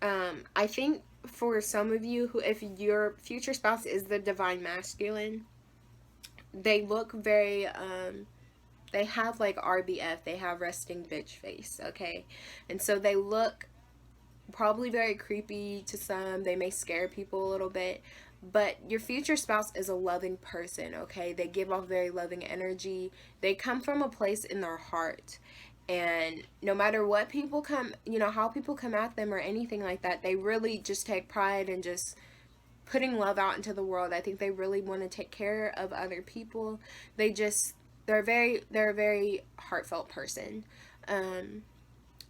I think for some of you who, if your future spouse is the divine masculine, they look very, they have like RBF, they have resting bitch face, okay? And so they look probably very creepy to some. They may scare people a little bit, but your future spouse is a loving person, okay? They give off very loving energy. They come from a place in their heart, and no matter what people come, you know, how people come at them or anything like that, they really just take pride in just putting love out into the world. I think they really want to take care of other people. They're a very heartfelt person.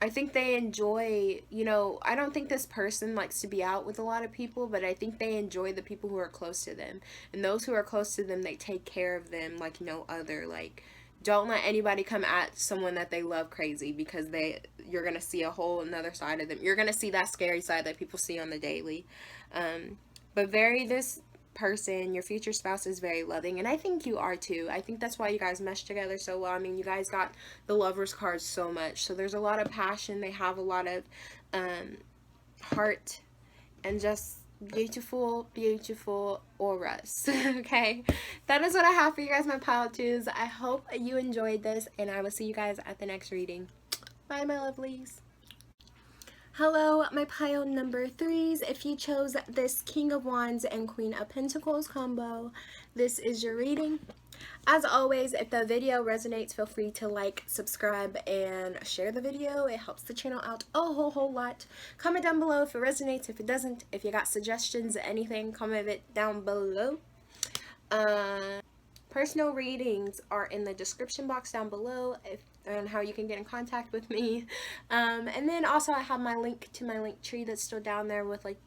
I think they enjoy, you know, I don't think this person likes to be out with a lot of people, but I think they enjoy the people who are close to them. And those who are close to them, they take care of them like no other. Like, don't let anybody come at someone that they love crazy, because you're going to see a whole another side of them. You're going to see that scary side that people see on the daily. But this person, your future spouse, is very loving, and I think you are too. I think that's why you guys mesh together so well. I mean, you guys got the lovers card so much, so there's a lot of passion. They have a lot of heart and just beautiful auras. Okay, that is what I have for you guys, my pile twos. I hope you enjoyed this, and I will see you guys at the next reading. Bye, my lovelies. Hello, my pile number threes. If you chose this King of Wands and Queen of Pentacles combo, this is your reading. As always, if the video resonates, feel free to like, subscribe, and share the video. It helps the channel out a whole lot. Comment down below if it resonates. If it doesn't, if you got suggestions, anything, comment it down below. Personal readings are in the description box down below and how you can get in contact with me. And then also I have my link to my link tree that's still down there with, like,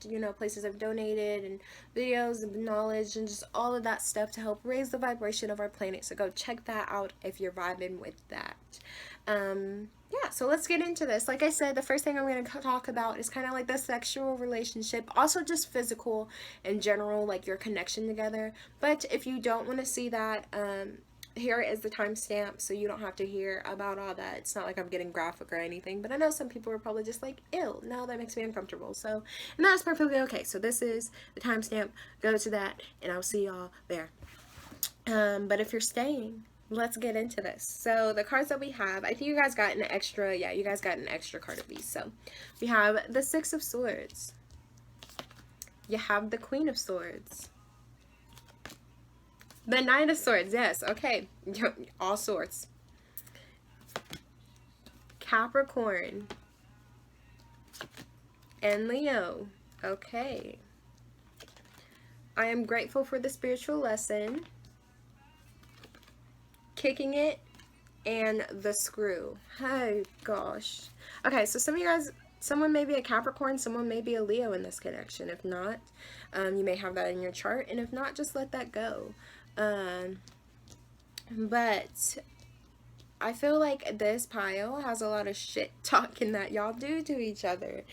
you know, places I've donated and videos and knowledge and just all of that stuff to help raise the vibration of our planet. So go check that out if you're vibing with that. Yeah, so let's get into this. Like I said, the first thing I'm going to talk about is kind of like the sexual relationship, also just physical in general, like your connection together. But if you don't want to see that, here is the timestamp, so you don't have to hear about all that. It's not like I'm getting graphic or anything, but I know some people are probably just like, ew, no, that makes me uncomfortable. So, and that's perfectly okay. So this is the timestamp. Go to that, and I'll see y'all there. But if you're staying, let's get into this. So the cards that we have, I think you guys got an extra, yeah, you guys got an extra card of these. So we have the Six of Swords. You have the Queen of Swords. The Nine of Swords, yes, okay. All sorts. Capricorn. And Leo. Okay. I am grateful for the spiritual lesson. Kicking it. And the Screw. Oh, gosh. Okay, so some of you guys, someone may be a Capricorn, someone may be a Leo in this connection. If not, you may have that in your chart. And if not, just let that go. But I feel like this pile has a lot of shit talking that y'all do to each other.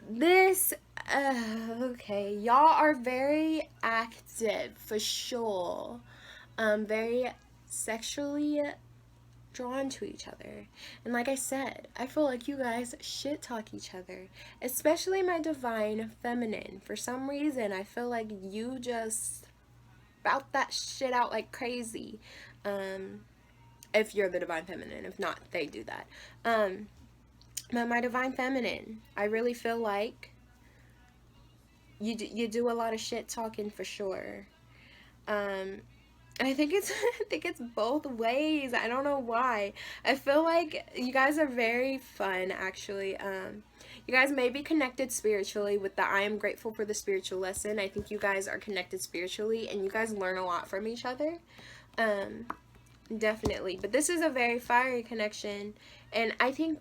This, okay, y'all are very active for sure. Very sexually drawn to each other. And like I said, I feel like you guys shit talk each other, especially my divine feminine. For some reason, I feel like you just spout that shit out like crazy. If you're the divine feminine. If not, they do that. my divine feminine, I really feel like you do a lot of shit talking for sure. Um, I think it's I think it's both ways. I don't know why. I feel like you guys are very fun actually. You guys may be connected spiritually with the I am grateful for the spiritual lesson. I think you guys are connected spiritually and you guys learn a lot from each other. Um, Definitely. But this is a very fiery connection, and I think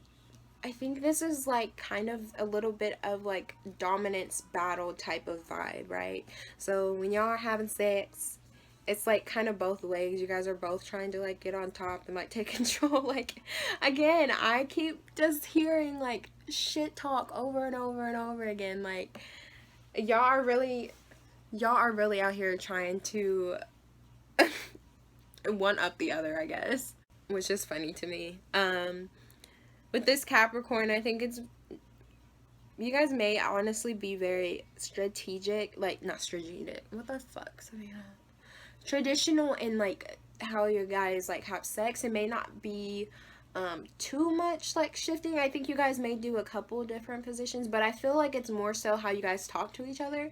this is like kind of a little bit of like dominance battle type of vibe, right? So when y'all are having sex, it's like kind of both ways. You guys are both trying to like get on top and like take control. Like, again, I keep just hearing like shit talk over and over and over again. Like, y'all are really y'all are really out here trying to one up the other, I guess, which is funny to me. With this Capricorn, I think it's you guys may honestly be very strategic, like not strategic. What the fuck, Savannah? Traditional in like how you guys like have sex. It may not be too much like shifting. I think you guys may do a couple different positions, but I feel like it's more so how you guys talk to each other.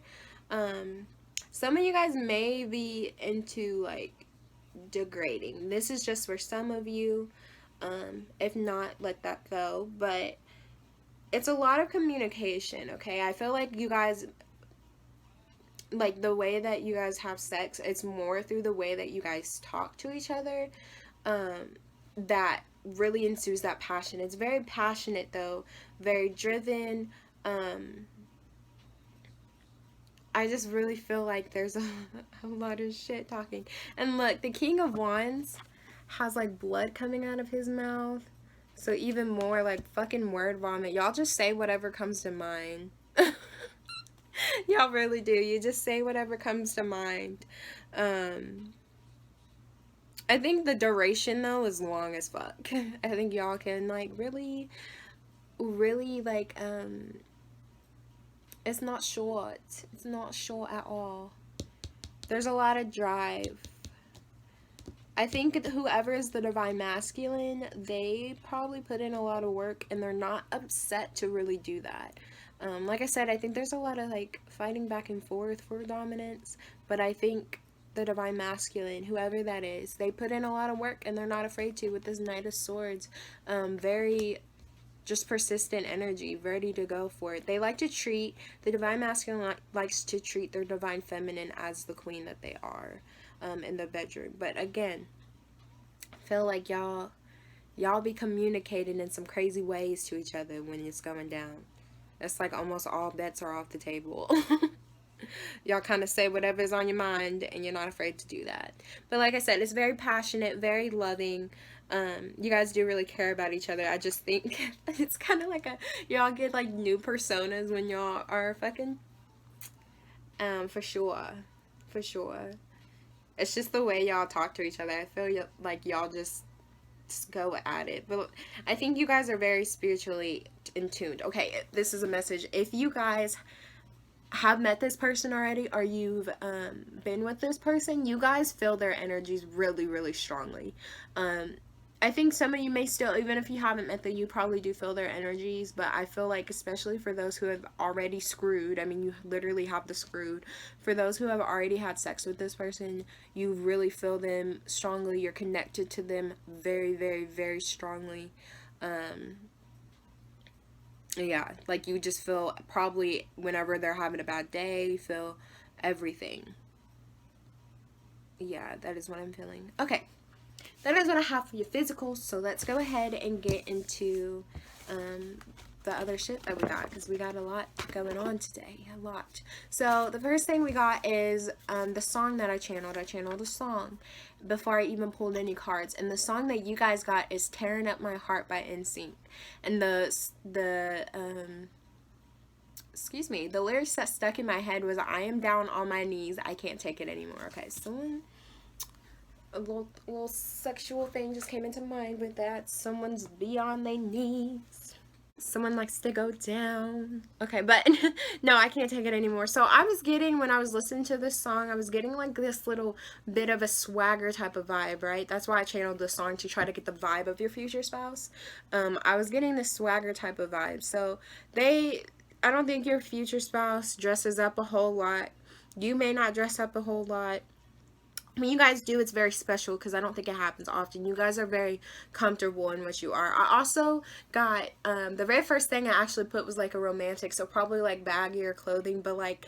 Um, some of you guys may be into like degrading. This is just for some of you. If not, let that go. But it's a lot of communication, okay? I feel like you guys, like the way that you guys have sex, it's more through the way that you guys talk to each other that really ensues that passion. It's very passionate though, very driven. I just really feel like there's a lot of shit talking. And look, the King of Wands has like blood coming out of his mouth. So even more like fucking word vomit. Y'all just say whatever comes to mind. Y'all really do. You just say whatever comes to mind. I think the duration though is long as fuck. I think y'all can like really, really like it's not short. It's not short at all. There's a lot of drive. I think whoever is the divine masculine, they probably put in a lot of work and they're not upset to really do that. Like I said, I think there's a lot of like fighting back and forth for dominance, but I think the divine masculine, whoever that is, they put in a lot of work and they're not afraid to with this Knight of Swords. Very just persistent energy, ready to go for it. They like to treat, the divine masculine likes to treat their divine feminine as the queen that they are in the bedroom. But again, I feel like y'all be communicating in some crazy ways to each other when it's going down. It's like almost all bets are off the table. Y'all kind of say whatever's on your mind and you're not afraid to do that. But like I said, it's very passionate, very loving. You guys do really care about each other. I just think it's kind of like y'all get like new personas when y'all are fucking. For sure. For sure. It's just the way y'all talk to each other. I feel like y'all just go at it. But I think you guys are very spiritually in tuned. Okay, this is a message. If you guys have met this person already or you've been with this person, you guys feel their energies really, really strongly. I think some of you may still, even if you haven't met them, you probably do feel their energies, but I feel like especially for those who have already screwed, I mean, you literally have the screwed. For those who have already had sex with this person, you really feel them strongly. You're connected to them very, very, very strongly. Yeah, like you just feel probably whenever they're having a bad day, you feel everything. Yeah, that is what I'm feeling. Okay. That is what I have for your physical, so let's go ahead and get into the other shit that we got, because we got a lot going on today, a lot. So the first thing we got is the song that I channeled. I channeled a song before I even pulled any cards, and the song that you guys got is Tearing Up My Heart by NSYNC, and the lyrics that stuck in my head was, I am down on my knees, I can't take it anymore. Okay, someone, a little sexual thing just came into mind with that. Someone's beyond their knees. Someone likes to go down. Okay, but no, I can't take it anymore. So I was getting, when I was listening to this song, I was getting like this little bit of a swagger type of vibe, right? That's why I channeled this song, to try to get the vibe of your future spouse. I was getting this swagger type of vibe. So I don't think your future spouse dresses up a whole lot. You may not dress up a whole lot. When you guys do, it's very special because I don't think it happens often. You guys are very comfortable in what you are. I also got, the very first thing I actually put was like a romantic, so probably like baggier clothing, but like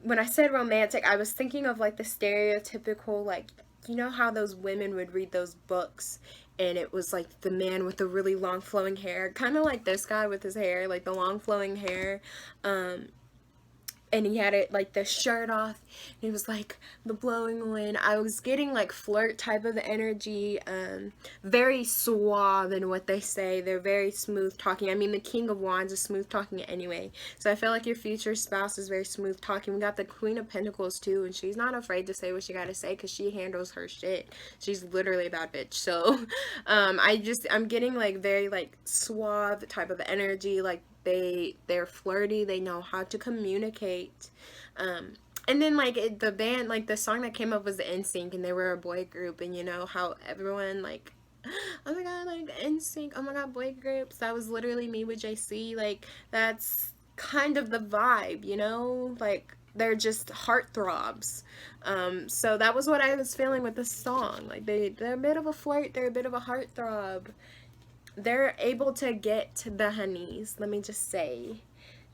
when I said romantic, I was thinking of like the stereotypical, like, you know how those women would read those books and it was like the man with the really long flowing hair, kind of like this guy with his hair, like the long flowing hair. And he had it like the shirt off, and it was like the blowing wind. I was getting like flirt type of energy, very suave in what they say. They're very smooth talking. I mean, the King of Wands is smooth talking anyway, so I feel like your future spouse is very smooth talking. We got the Queen of Pentacles too, and she's not afraid to say what she gotta say because she handles her shit. She's literally a bad bitch. So I'm getting like very like suave type of energy, like they're flirty, they know how to communicate. And then like the band, like the song that came up was the NSYNC, and they were a boy group, and you know how everyone like, oh my god, like the NSYNC, oh my god, boy groups. That was literally me with JC. Like that's kind of the vibe, you know, like they're just heartthrobs. So that was what I was feeling with this song. Like they're a bit of a flirt, they're a bit of a heartthrob. They're able to get the honeys, let me just say.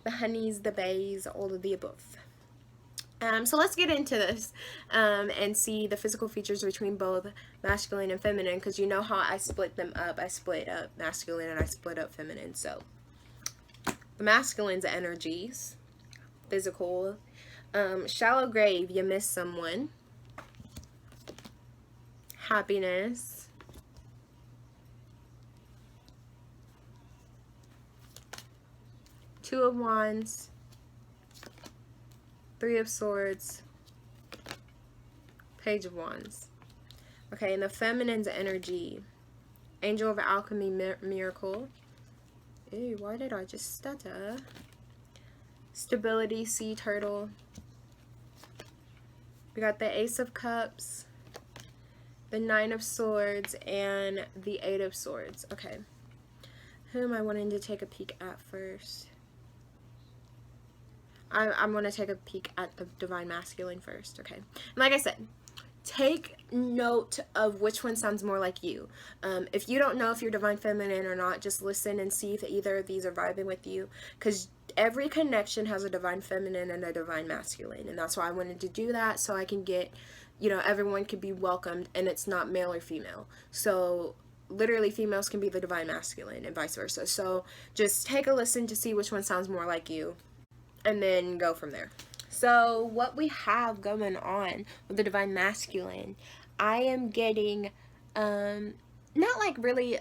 The honeys, the bays, all of the above. So let's get into this and see the physical features between both masculine and feminine, because you know how I split them up. I split up masculine and I split up feminine. So the masculine's energies, physical, shallow grave, you miss someone, happiness, Two of Wands, Three of Swords, Page of Wands. Okay, and the feminine's energy, Angel of Alchemy, Miracle. Ew, why did I just stutter? Stability, Sea Turtle. We got the Ace of Cups, the Nine of Swords, and the Eight of Swords. Okay. Who am I wanting to take a peek at first? I'm going to take a peek at the Divine Masculine first, okay? And like I said, take note of which one sounds more like you. If you don't know if you're Divine Feminine or not, just listen and see if either of these are vibing with you, because every connection has a Divine Feminine and a Divine Masculine, and that's why I wanted to do that, so I can get, you know, everyone could be welcomed, and it's not male or female. So literally females can be the Divine Masculine and vice versa. So just take a listen to see which one sounds more like you, and then go from there. So what we have going on with the Divine Masculine, I am getting, not like really,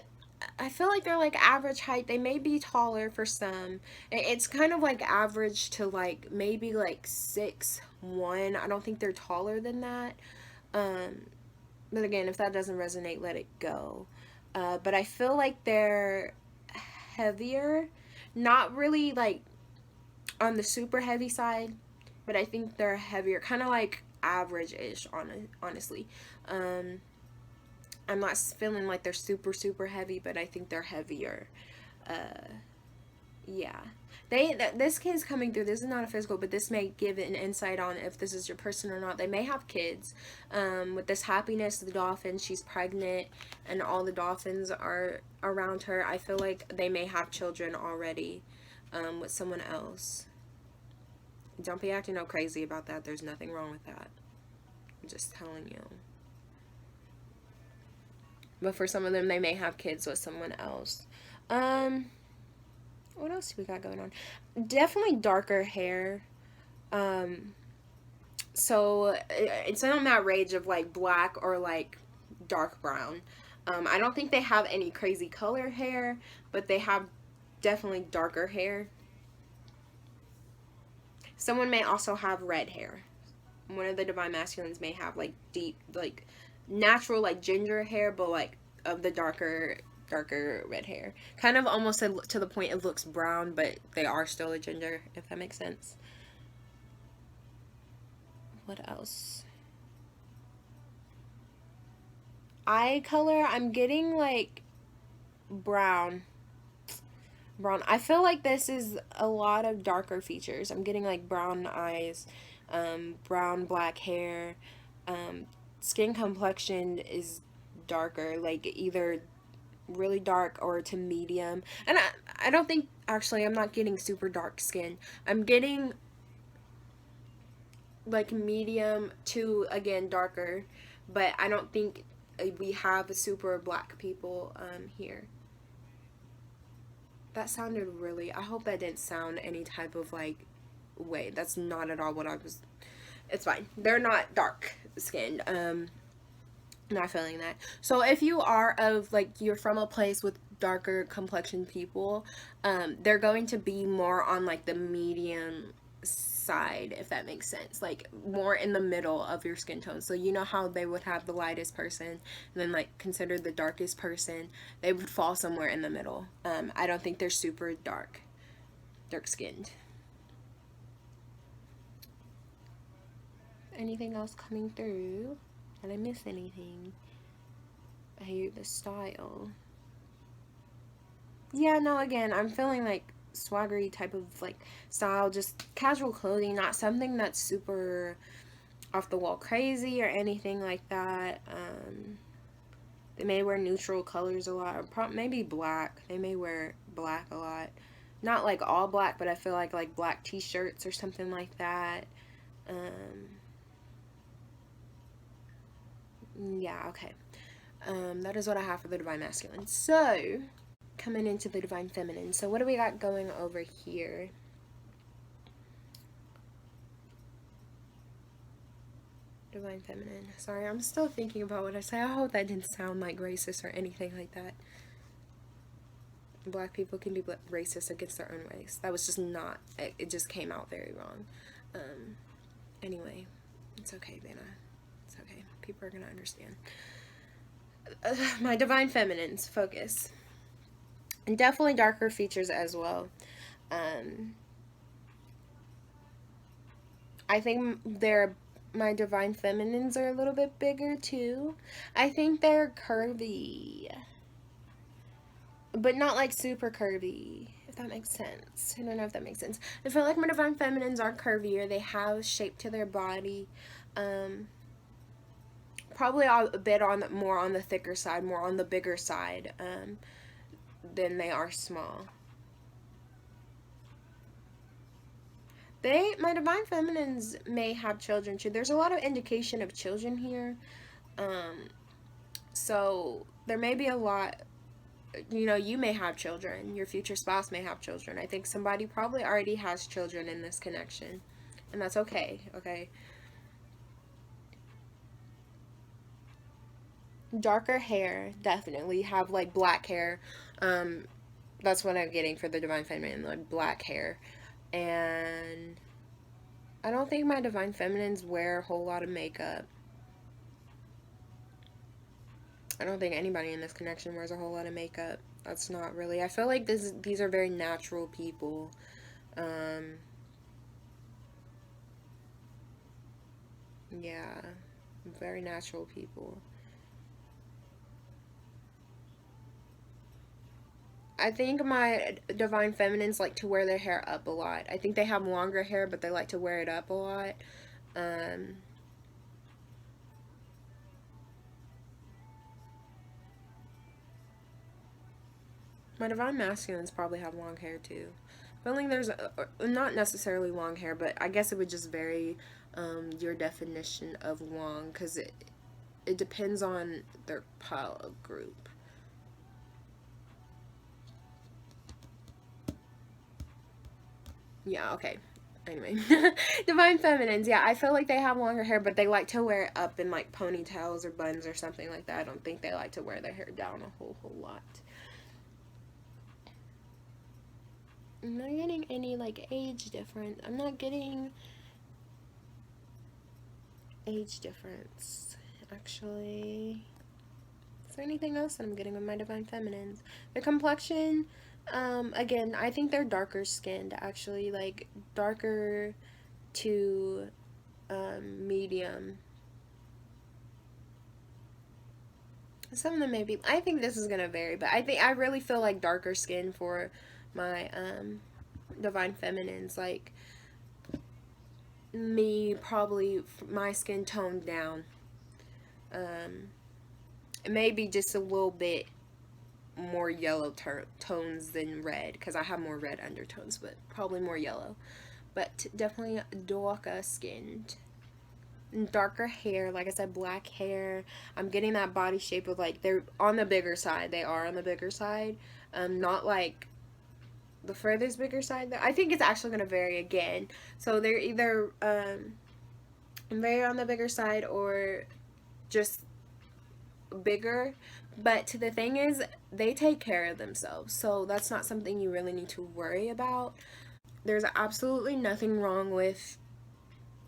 I feel like they're like average height. They may be taller for some. It's kind of like average to like maybe like 6'1". I don't think they're taller than that. But again, if that doesn't resonate, let it go. But I feel like they're heavier, not really like on the super heavy side, but I think they're heavier, kind of like average-ish, honestly. I'm not feeling like they're super heavy, but I think they're heavier. Yeah. This kid's coming through. This is not a physical, but this may give an insight on if this is your person or not. They may have kids. With this happiness, the dolphin, she's pregnant, and all the dolphins are around her. I feel like they may have children already with someone else. Don't be acting all crazy about that. There's nothing wrong with that. I'm just telling you. But for some of them, they may have kids with someone else. What else do we got going on? Definitely darker hair. So it's on that range of like black or like dark brown. I don't think they have any crazy color hair, but they have definitely darker hair. Someone may also have red hair. One of the Divine Masculines may have like deep, like natural, like ginger hair, but like of the darker darker red hair. Kind of almost to the point it looks brown, but they are still a ginger, if that makes sense. What else? Eye color, I'm getting like brown. I feel like this is a lot of darker features. I'm getting like brown eyes, brown black hair, skin complexion is darker, like either really dark or to medium. And I don't think, actually, I'm not getting super dark skin. I'm getting like medium to, again, darker, but I don't think we have super black people here. That sounded really, I hope that didn't sound any type of like way. That's not at all what I was, it's fine. They're not dark skinned. Not feeling that. So if you are you're from a place with darker complexion people, they're going to be more on like the medium side, if that makes sense, like more in the middle of your skin tone. So you know how they would have the lightest person and then like consider the darkest person, they would fall somewhere in the middle. I don't think they're super dark skinned. Anything else coming through? Did I miss anything? I hate the style. Yeah, no, again, I'm feeling like swaggery type of like style, just casual clothing, not something that's super off the wall crazy or anything like that. They may wear neutral colors a lot, or maybe black. They may wear black a lot. Not like all black, but I feel like black t-shirts or something like that. Yeah, okay. That is what I have for the Divine Masculine. So, coming into the Divine Feminine. So, what do we got going over here? Divine Feminine. Sorry, I'm still thinking about what I say. I hope that didn't sound like racist or anything like that. Black people can be racist against their own race. That was just not, it just came out very wrong. Anyway, it's okay, Vanna. It's okay. People are gonna understand. My Divine Feminines, focus. And definitely darker features as well. I think my Divine Feminines are a little bit bigger too. I think they're curvy, but not like super curvy, if that makes sense. I don't know if that makes sense. I feel like my Divine Feminines are curvier. They have shape to their body. Probably a bit more on the thicker side, more on the bigger side than they are small. My Divine Feminines may have children too. There's a lot of indication of children here. So there may be a lot, you may have children. Your future spouse may have children. I think somebody probably already has children in this connection. And that's okay, okay? Darker hair, definitely. Have like black hair. That's what I'm getting for the Divine Feminine, like black hair. And I don't think my Divine Feminines wear a whole lot of makeup. I don't think anybody in this connection wears a whole lot of makeup. That's not really, I feel like these are very natural people. Yeah, very natural people. I think my Divine Feminines like to wear their hair up a lot. I think they have longer hair, but they like to wear it up a lot. My Divine Masculines probably have long hair too. I feel like there's not necessarily long hair, but I guess it would just vary your definition of long, because it depends on their pile of group. Yeah, okay. Anyway, Divine Feminines, yeah, I feel like they have longer hair, but they like to wear it up in like ponytails or buns or something like that. I don't think they like to wear their hair down a whole lot. I'm not getting any like age difference. I'm not getting age difference, actually. Is there anything else that I'm getting with my Divine Feminines? The complexion, again, I think they're darker skinned, actually, like darker to medium. Some of them may be, I think this is gonna vary, but I really feel like darker skin for my Divine Feminines, like me, probably my skin toned down. Maybe just a little bit more yellow tones than red, because I have more red undertones, but probably more yellow. But definitely darker skinned. And darker hair, like I said, black hair. I'm getting that body shape of, like, they're on the bigger side. They are on the bigger side. Not like the furthest bigger side. I think it's actually going to vary again. So they're either very on the bigger side or just bigger. But the thing is, they take care of themselves, so that's not something you really need to worry about. There's absolutely nothing wrong with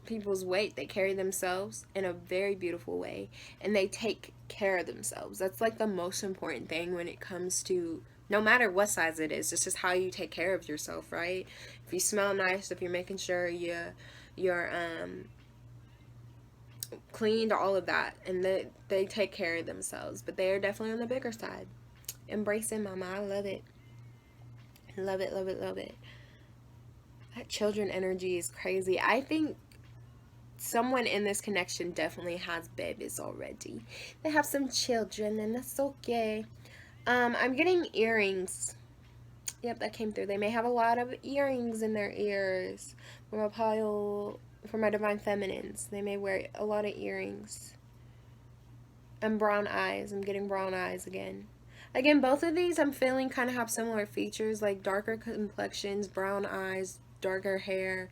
people's weight. They carry themselves in a very beautiful way, and they take care of themselves. That's like the most important thing when it comes to, no matter what size it is, it's just how you take care of yourself, right? If you smell nice, if you're making sure you're cleaned, all of that, and they take care of themselves. But they are definitely on the bigger side. Embrace it, mama. I love it. Love it, love it, love it. That children energy is crazy. I think someone in this connection definitely has babies already. They have some children, and that's okay. I'm getting earrings. Yep, that came through. They may have a lot of earrings in their ears. From a pile, for my Divine Feminines, they may wear a lot of earrings. And brown eyes. I'm getting brown eyes again. Again, both of these I'm feeling kind of have similar features, like darker complexions, brown eyes, darker hair,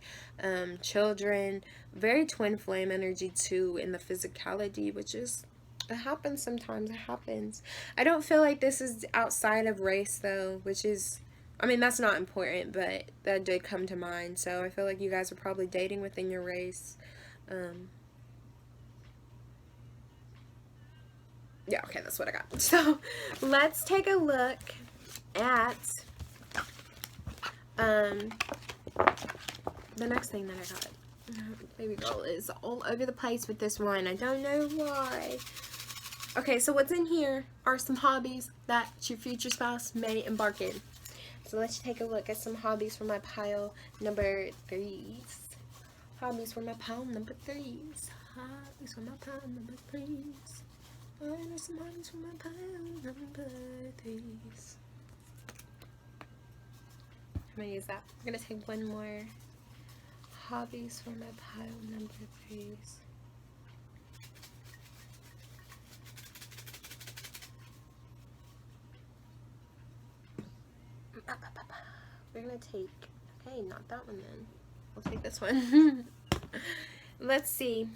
children, very twin flame energy too in the physicality, which is, it happens sometimes, it happens. I don't feel like this is outside of race though, which is, I mean, that's not important, but that did come to mind. So I feel like you guys are probably dating within your race. Yeah, okay, that's what I got. So let's take a look at the next thing that I got. Baby girl is all over the place with this one. I don't know why. Okay, so what's in here are some hobbies that your future spouse may embark in. So let's take a look at some hobbies for my pile number 3s. Hobbies for my pile number 3s. Hobbies for my pile number 3s. There's some hobbies for my pile number 3s. I'm gonna use that. I'm gonna take one more. Hobbies for my pile number 3s. We're gonna take, okay, not that one then. We'll take this one. Let's see.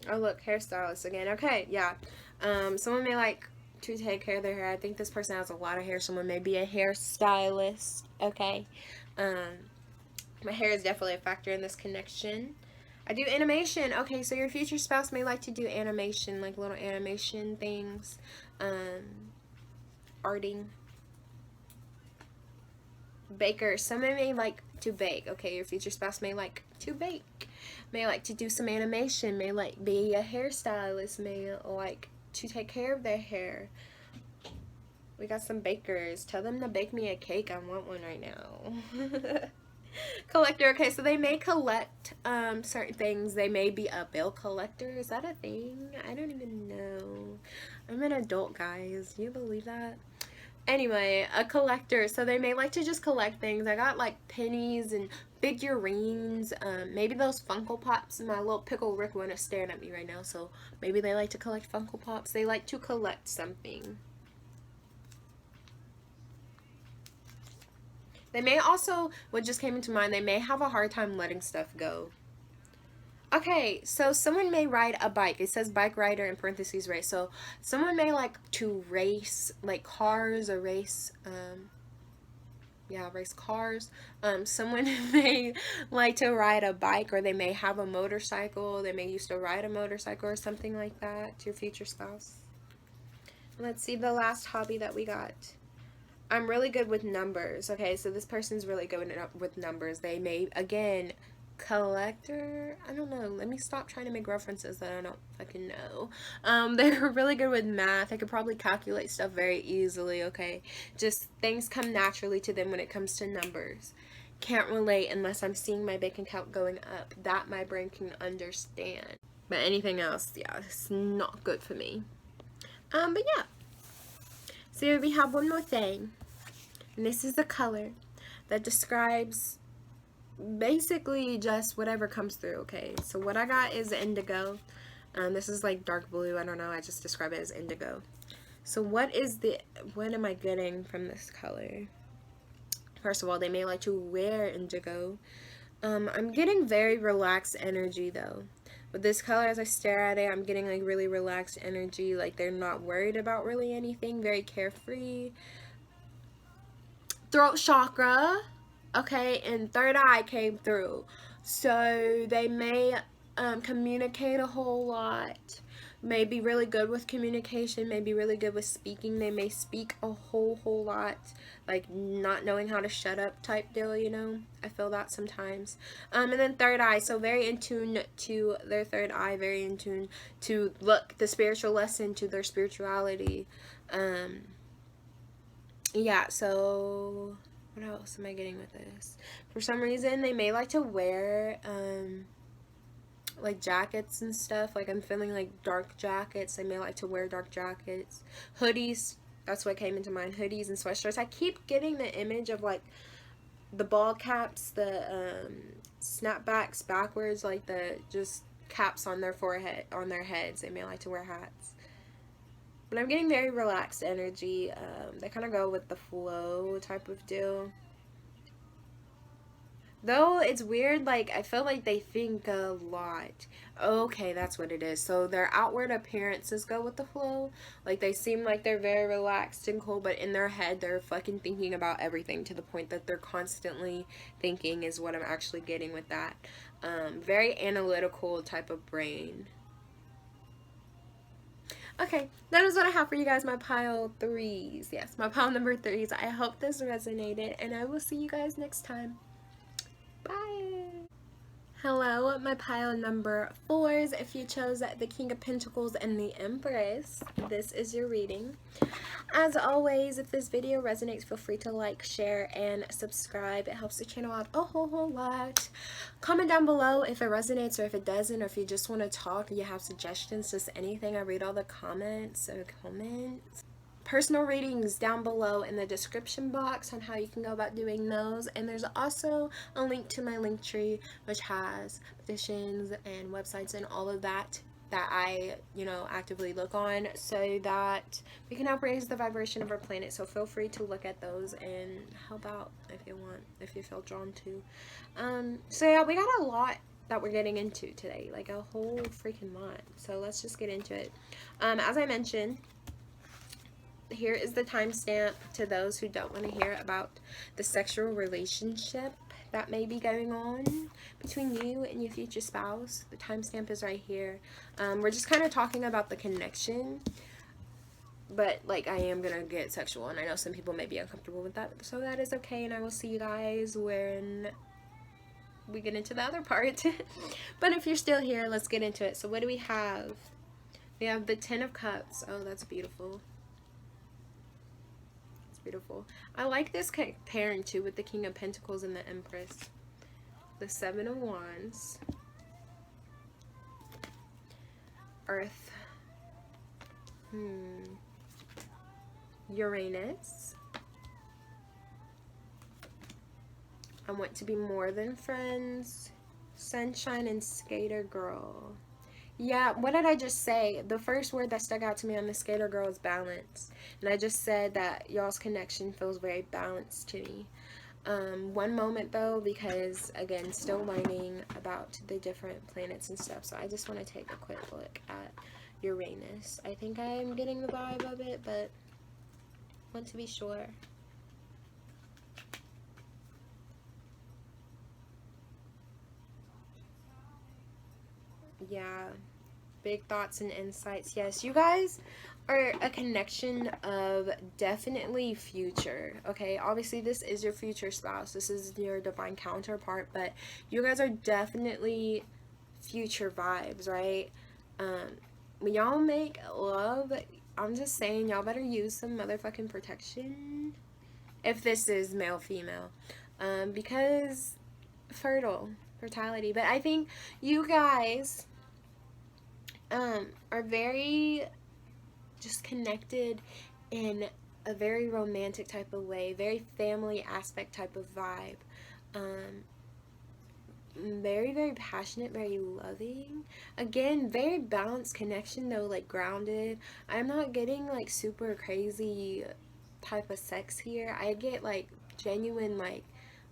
Oh look, hairstylist again. Okay, yeah. Someone may like to take care of their hair. I think this person has a lot of hair. Someone may be a hairstylist. Okay. My hair is definitely a factor in this connection. I do animation. Okay, so your future spouse may like to do animation, like little animation things. Arting. Baker. Someone may like to bake. Okay, your future spouse may like to bake. May like to do some animation. May like be a hairstylist. May like to take care of their hair. We got some bakers. Tell them to bake me a cake. I want one right now. Collector. Okay, so they may collect certain things. They may be a bill collector. Is that a thing? I don't even know. I'm an adult, guys. You believe that? Anyway, a collector. So they may like to just collect things. I got like pennies and figurines. Maybe those Funko Pops. My little Pickle Rick one is staring at me right now. So maybe they like to collect Funko Pops. They like to collect something. They may also, what just came into mind, they may have a hard time letting stuff go. Okay, so someone may ride a bike. It says bike rider in parentheses race. So someone may like to race like cars or race, race cars. Someone may like to ride a bike, or they may have a motorcycle. They may used to ride a motorcycle or something like that. To your future spouse. Let's see the last hobby that we got. I'm really good with numbers. Okay, so this person's really good with numbers. They may, again, collector. I don't know. Let me stop trying to make references that I don't fucking know. They're really good with math. I could probably calculate stuff very easily. Okay, just things come naturally to them when it comes to numbers. Can't relate unless I'm seeing my bank account going up. That my brain can understand. But anything else, yeah, it's not good for me. But yeah. So we have one more thing. And this is the color that describes basically just whatever comes through, okay? So what I got is indigo. This is like dark blue. I don't know. I just describe it as indigo. So what am I getting from this color? First of all, they may like to wear indigo. I'm getting very relaxed energy though. With this color, as I stare at it, I'm getting like really relaxed energy. Like they're not worried about really anything. Very carefree. Throat chakra, okay, and third eye came through. So they may communicate a whole lot. May be really good with communication, may be really good with speaking. They may speak a whole lot, like not knowing how to shut up type deal, you know. I feel that sometimes. And then third eye, so very in tune to their third eye, very in tune to the spiritual lesson, to their spirituality. Yeah, so what else am I getting with this? For some reason, they may like to wear like jackets and stuff. Like I'm feeling like dark jackets. They may like to wear dark jackets. Hoodies, that's what came into mind. Hoodies and sweatshirts. I keep getting the image of like the ball caps, the snapbacks backwards, like the just caps on their forehead, on their heads. They may like to wear hats. But I'm getting very relaxed energy. They kind of go with the flow type of deal. Though it's weird, like I feel like they think a lot. Okay, that's what it is. So their outward appearances go with the flow. Like they seem like they're very relaxed and cool, but in their head they're fucking thinking about everything to the point that they're constantly thinking is what I'm actually getting with that. Very analytical type of brain. Okay, that is what I have for you guys, my pile threes. Yes, my pile number threes. I hope this resonated, and I will see you guys next time. Bye. Hello, my pile number fours. If you chose the King of Pentacles and the Empress, this is your reading. As always, if this video resonates, feel free to like, share, and subscribe. It helps the channel out a whole lot. Comment down below if it resonates or if it doesn't, or if you just want to talk or you have suggestions, just anything. I read all the comments. Personal readings down below in the description box on how you can go about doing those, and there's also a link to my link tree which has petitions and websites and all of that I actively look on so that we can help raise the vibration of our planet. So feel free to look at those and help out if you want, if you feel drawn to. So yeah, we got a lot that we're getting into today, like a whole freaking lot. So let's just get into it. As I mentioned, here is the timestamp to those who don't want to hear about the sexual relationship that may be going on between you and your future spouse. The timestamp is right here. We're just kind of talking about the connection, but like I am gonna get sexual, and I know some people may be uncomfortable with that, so that is okay, and I will see you guys when we get into the other part. But if you're still here, let's get into it. So what do we have? We have the Ten of Cups. Oh, that's beautiful. Beautiful. I like this pairing too with the King of Pentacles and the Empress. The Seven of Wands. Earth. Uranus. I want to be more than friends. Sunshine and Skater Girl. Yeah, what did I just say? The first word that stuck out to me on the Skater Girl is balance. And I just said that y'all's connection feels very balanced to me. One moment though, because again, still learning about the different planets and stuff. So I just want to take a quick look at Uranus. I think I'm getting the vibe of it, but want to be sure. Yeah, big thoughts and insights. Yes, you guys are a connection of definitely future. Okay, obviously this is your future spouse, this is your divine counterpart, but you guys are definitely future vibes, right? When y'all make love, I'm just saying y'all better use some motherfucking protection if this is male female, because fertility. But I think you guys are very just connected in a very romantic type of way, very family aspect type of vibe. Very, very passionate, very loving. Again, very balanced connection though, like grounded. I'm not getting like super crazy type of sex here. I get like genuine, like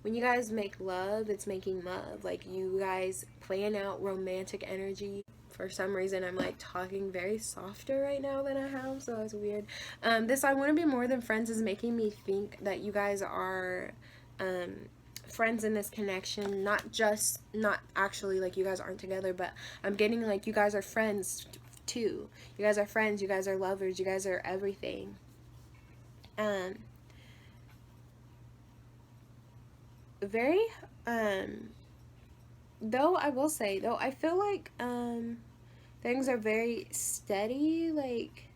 when you guys make love, it's making love. Like you guys plan out romantic energy. For some reason, I'm like talking very softer right now than I have, so it's weird. This I want to be more than friends is making me think that you guys are friends in this connection, not actually like you guys aren't together, but I'm getting like you guys are friends too. You guys are friends, you guys are lovers, you guys are everything. Very though I will say though I feel like things are very steady, like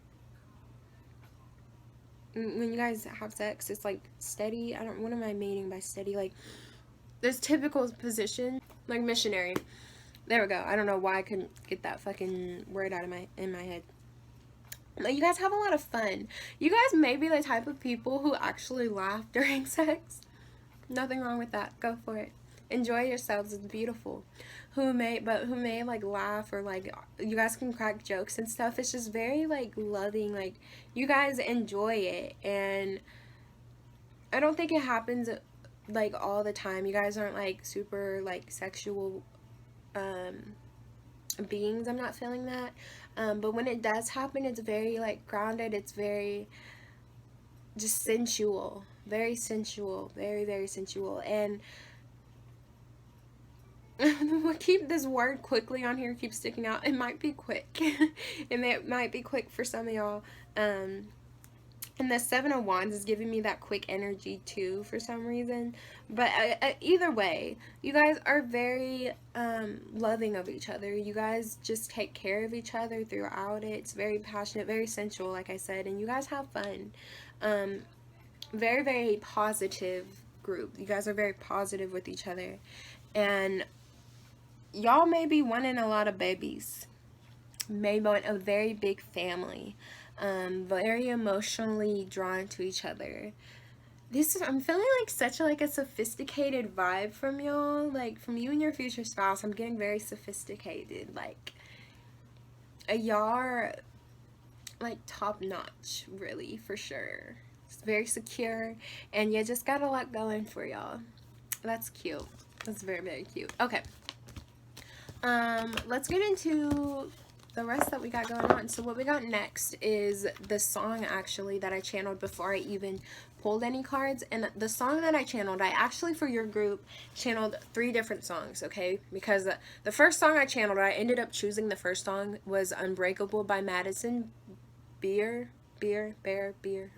when you guys have sex it's like steady. I don't, what am I meaning by steady? Like this typical position, like missionary. There we go. I don't know why I couldn't get that fucking word out of my head. Like you guys have a lot of fun. You guys may be the type of people who actually laugh during sex. Nothing wrong with that. Go for it. Enjoy yourselves. It's beautiful. Who may like laugh, or like you guys can crack jokes and stuff. It's just very like loving. Like you guys enjoy it, and I don't think it happens like all the time. You guys aren't like super like sexual beings. I'm not feeling that. But when it does happen, it's very like grounded. It's very just sensual. Very sensual. Very, very sensual. And keep this word quickly on here, keep sticking out. It might be quick. It might be quick for some of y'all. And the Seven of Wands is giving me that quick energy too for some reason. But either way, you guys are very loving of each other. You guys just take care of each other throughout it. It's very passionate, very sensual, like I said. And you guys have fun. Very, very positive group. You guys are very positive with each other. And y'all may be wanting a lot of babies. May want a very big family. Very emotionally drawn to each other. I'm feeling like such a sophisticated vibe from y'all, like from you and your future spouse. I'm getting very sophisticated, like y'all are like top notch, really, for sure. It's very secure, and you just got a lot going for y'all. That's cute. That's very, very cute. Okay, let's get into the rest that we got going on. So what we got next is the song actually that I channeled before I even pulled any cards. And the song that I channeled, I actually for your group channeled 3 different songs, okay? Because the first song I channeled, I ended up choosing the first song was Unbreakable by Madison Beer, I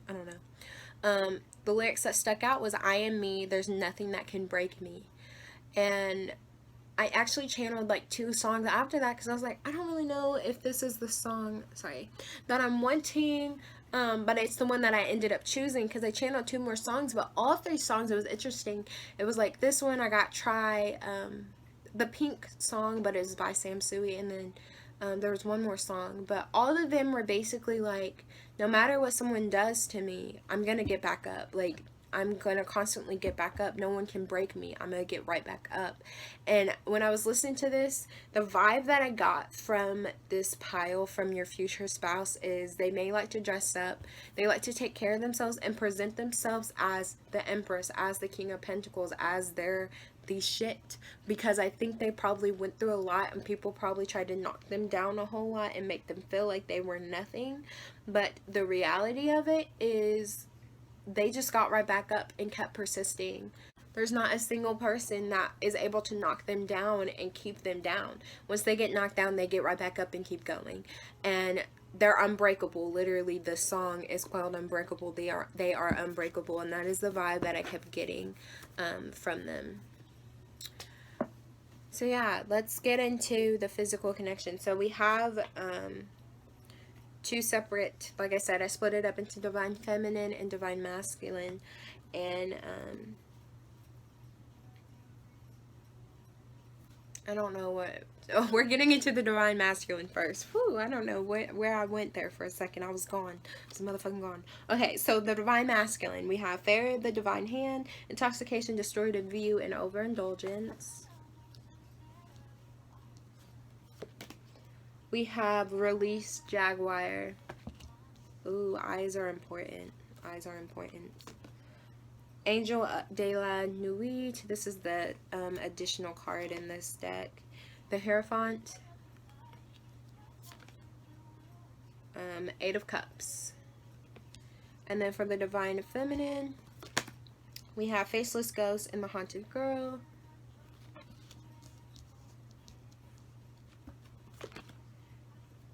don't know. The lyrics that stuck out was I am me, there's nothing that can break me. And I actually channeled like 2 songs after that because I was like, I don't really know if this is the song, that I'm wanting, but it's the one that I ended up choosing because I channeled 2 more songs, but all 3 songs, it was interesting. It was like this one, I got the Pink song, but it was by Sam Sui, and then there was one more song, but all of them were basically like, no matter what someone does to me, I'm gonna get back up. Like, I'm gonna constantly get back up. No one can break me. I'm gonna get right back up. And when I was listening to this, the vibe that I got from this pile from your future spouse is they may like to dress up, they like to take care of themselves and present themselves as the Empress, as the King of Pentacles, as they're the shit, because I think they probably went through a lot and people probably tried to knock them down a whole lot and make them feel like they were nothing. But the reality of it is they just got right back up and kept persisting. There's not a single person that is able to knock them down and keep them down. Once they get knocked down, they get right back up and keep going. And they're unbreakable. Literally, the song is called Unbreakable. They are unbreakable, and that is the vibe that I kept getting from them. So yeah, let's get into the physical connection. So we have two separate, like I said, I split it up into divine feminine and divine masculine, and I don't know what. Oh, we're getting into the divine masculine first. Whew, I don't know where I went there for a second. I was gone. I was motherfucking gone. Okay, so the divine masculine. We have fair, the divine hand, intoxication, distorted view, and overindulgence. We have release, jaguar. Ooh, eyes are important. Eyes are important. Angel de la Nuit. This is the additional card in this deck. The Hierophant. Eight of Cups. And then for the divine feminine, we have Faceless Ghost and the Haunted Girl.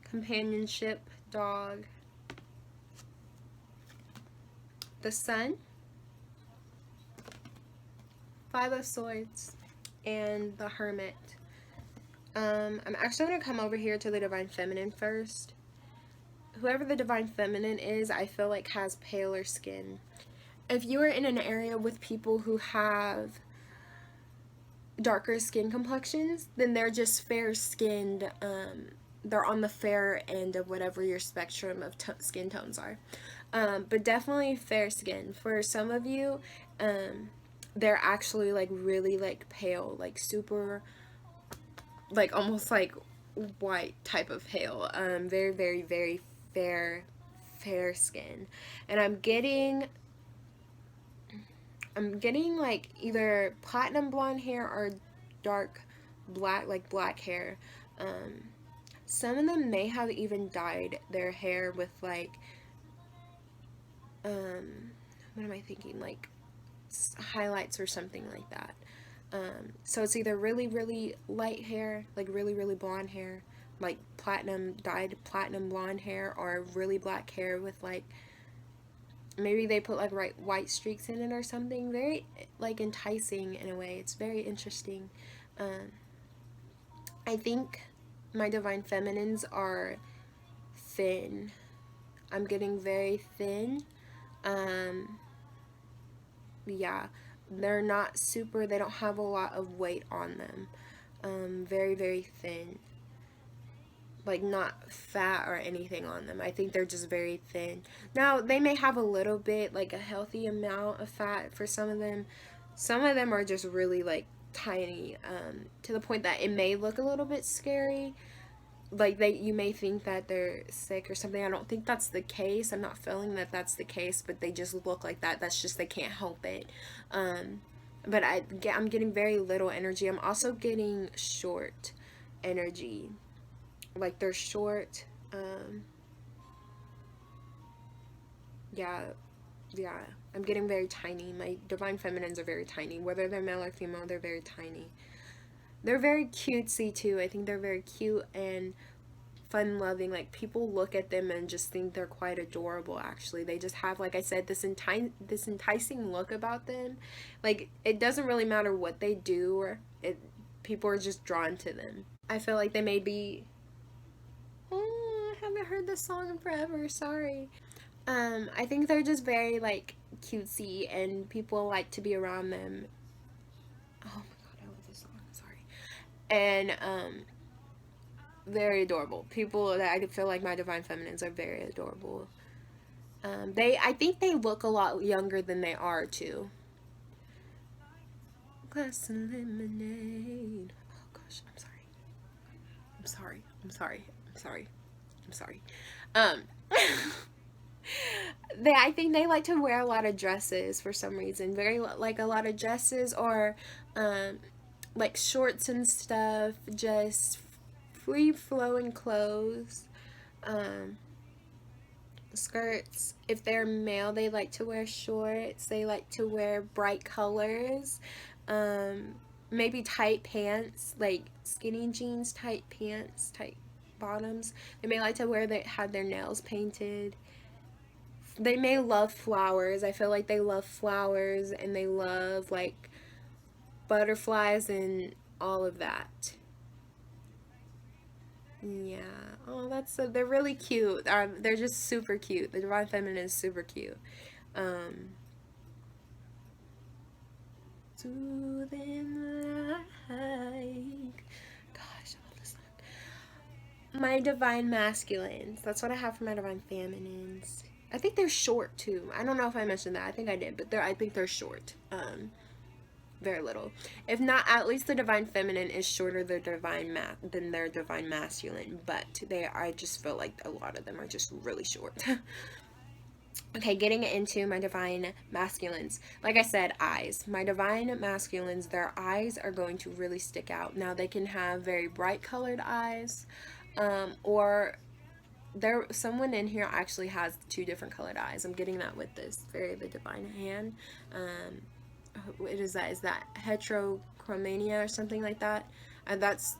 Companionship, dog. The Sun. Five of Swords. And the Hermit. I'm actually going to come over here to the divine feminine first. Whoever the divine feminine is, I feel like has paler skin. If you are in an area with people who have darker skin complexions, then they're just fair skinned. They're on the fair end of whatever your spectrum of skin tones are. But definitely fair skin. For some of you, they're actually like really like pale, like super, like almost like white type of pale. Very, very, very fair skin. And I'm getting like either platinum blonde hair or dark black, like black hair. Some of them may have even dyed their hair with like what am I thinking, like highlights or something like that. So it's either really, really light hair, like really, really blonde hair, like dyed platinum blonde hair, or really black hair with like, maybe they put like white streaks in it or something. Very like enticing in a way. It's very interesting. I think my divine feminines are thin. I'm getting very thin. Yeah, they're not super, they don't have a lot of weight on them. Very, very thin. Like not fat or anything on them. I think they're just very thin. Now, they may have a little bit, like a healthy amount of fat for some of them. Some of them are just really like tiny, to the point that it may look a little bit scary. Like you may think that they're sick or something. I don't think that's the case. I'm not feeling that that's the case, but they just look like that. That's just, they can't help it. But I'm getting very little energy. I'm also getting short energy. Like they're short. Yeah. I'm getting very tiny. My divine feminines are very tiny. Whether they're male or female, they're very tiny. They're very cutesy too. I think they're very cute and fun-loving. Like people look at them and just think they're quite adorable. Actually, they just have, like I said, this enticing look about them. Like it doesn't really matter what they do, or people are just drawn to them. I feel like they may be. Oh, I haven't heard this song in forever. Sorry. I think they're just very like cutesy, and people like to be around them. Oh my god, I love this song. Sorry. And very adorable. People that I feel like my divine feminines are very adorable. I think they look a lot younger than they are too. Glass of lemonade. Oh gosh, I'm sorry. I think they like to wear a lot of dresses for some reason. Very like a lot of dresses, or like shorts and stuff. Just free flowing clothes. Skirts. If they're male, they like to wear shorts. They like to wear bright colors. Maybe tight pants, like skinny jeans, tight pants, tight bottoms. They may like to wear have their nails painted. They may love flowers. I feel like they love flowers, and they love like butterflies and all of that. Yeah. Oh, that's so, they're really cute. They're just super cute. The Divine Feminine is super cute. Soothing like, gosh, I love this song. My Divine Masculines. That's what I have for my Divine Feminines. I think they're short too. I don't know if I mentioned that. I think I did, but I think they're short. Very little. If not, at least the Divine Feminine is shorter than their Divine Masculine. But I just feel like a lot of them are just really short. Okay, getting into my Divine Masculines. Like I said, eyes. My Divine Masculines, their eyes are going to really stick out. Now, they can have very bright colored eyes, or someone in here actually has 2 different colored eyes. I'm getting that with this the Divine Hand. What is that? Is that heterochromania or something like that? That's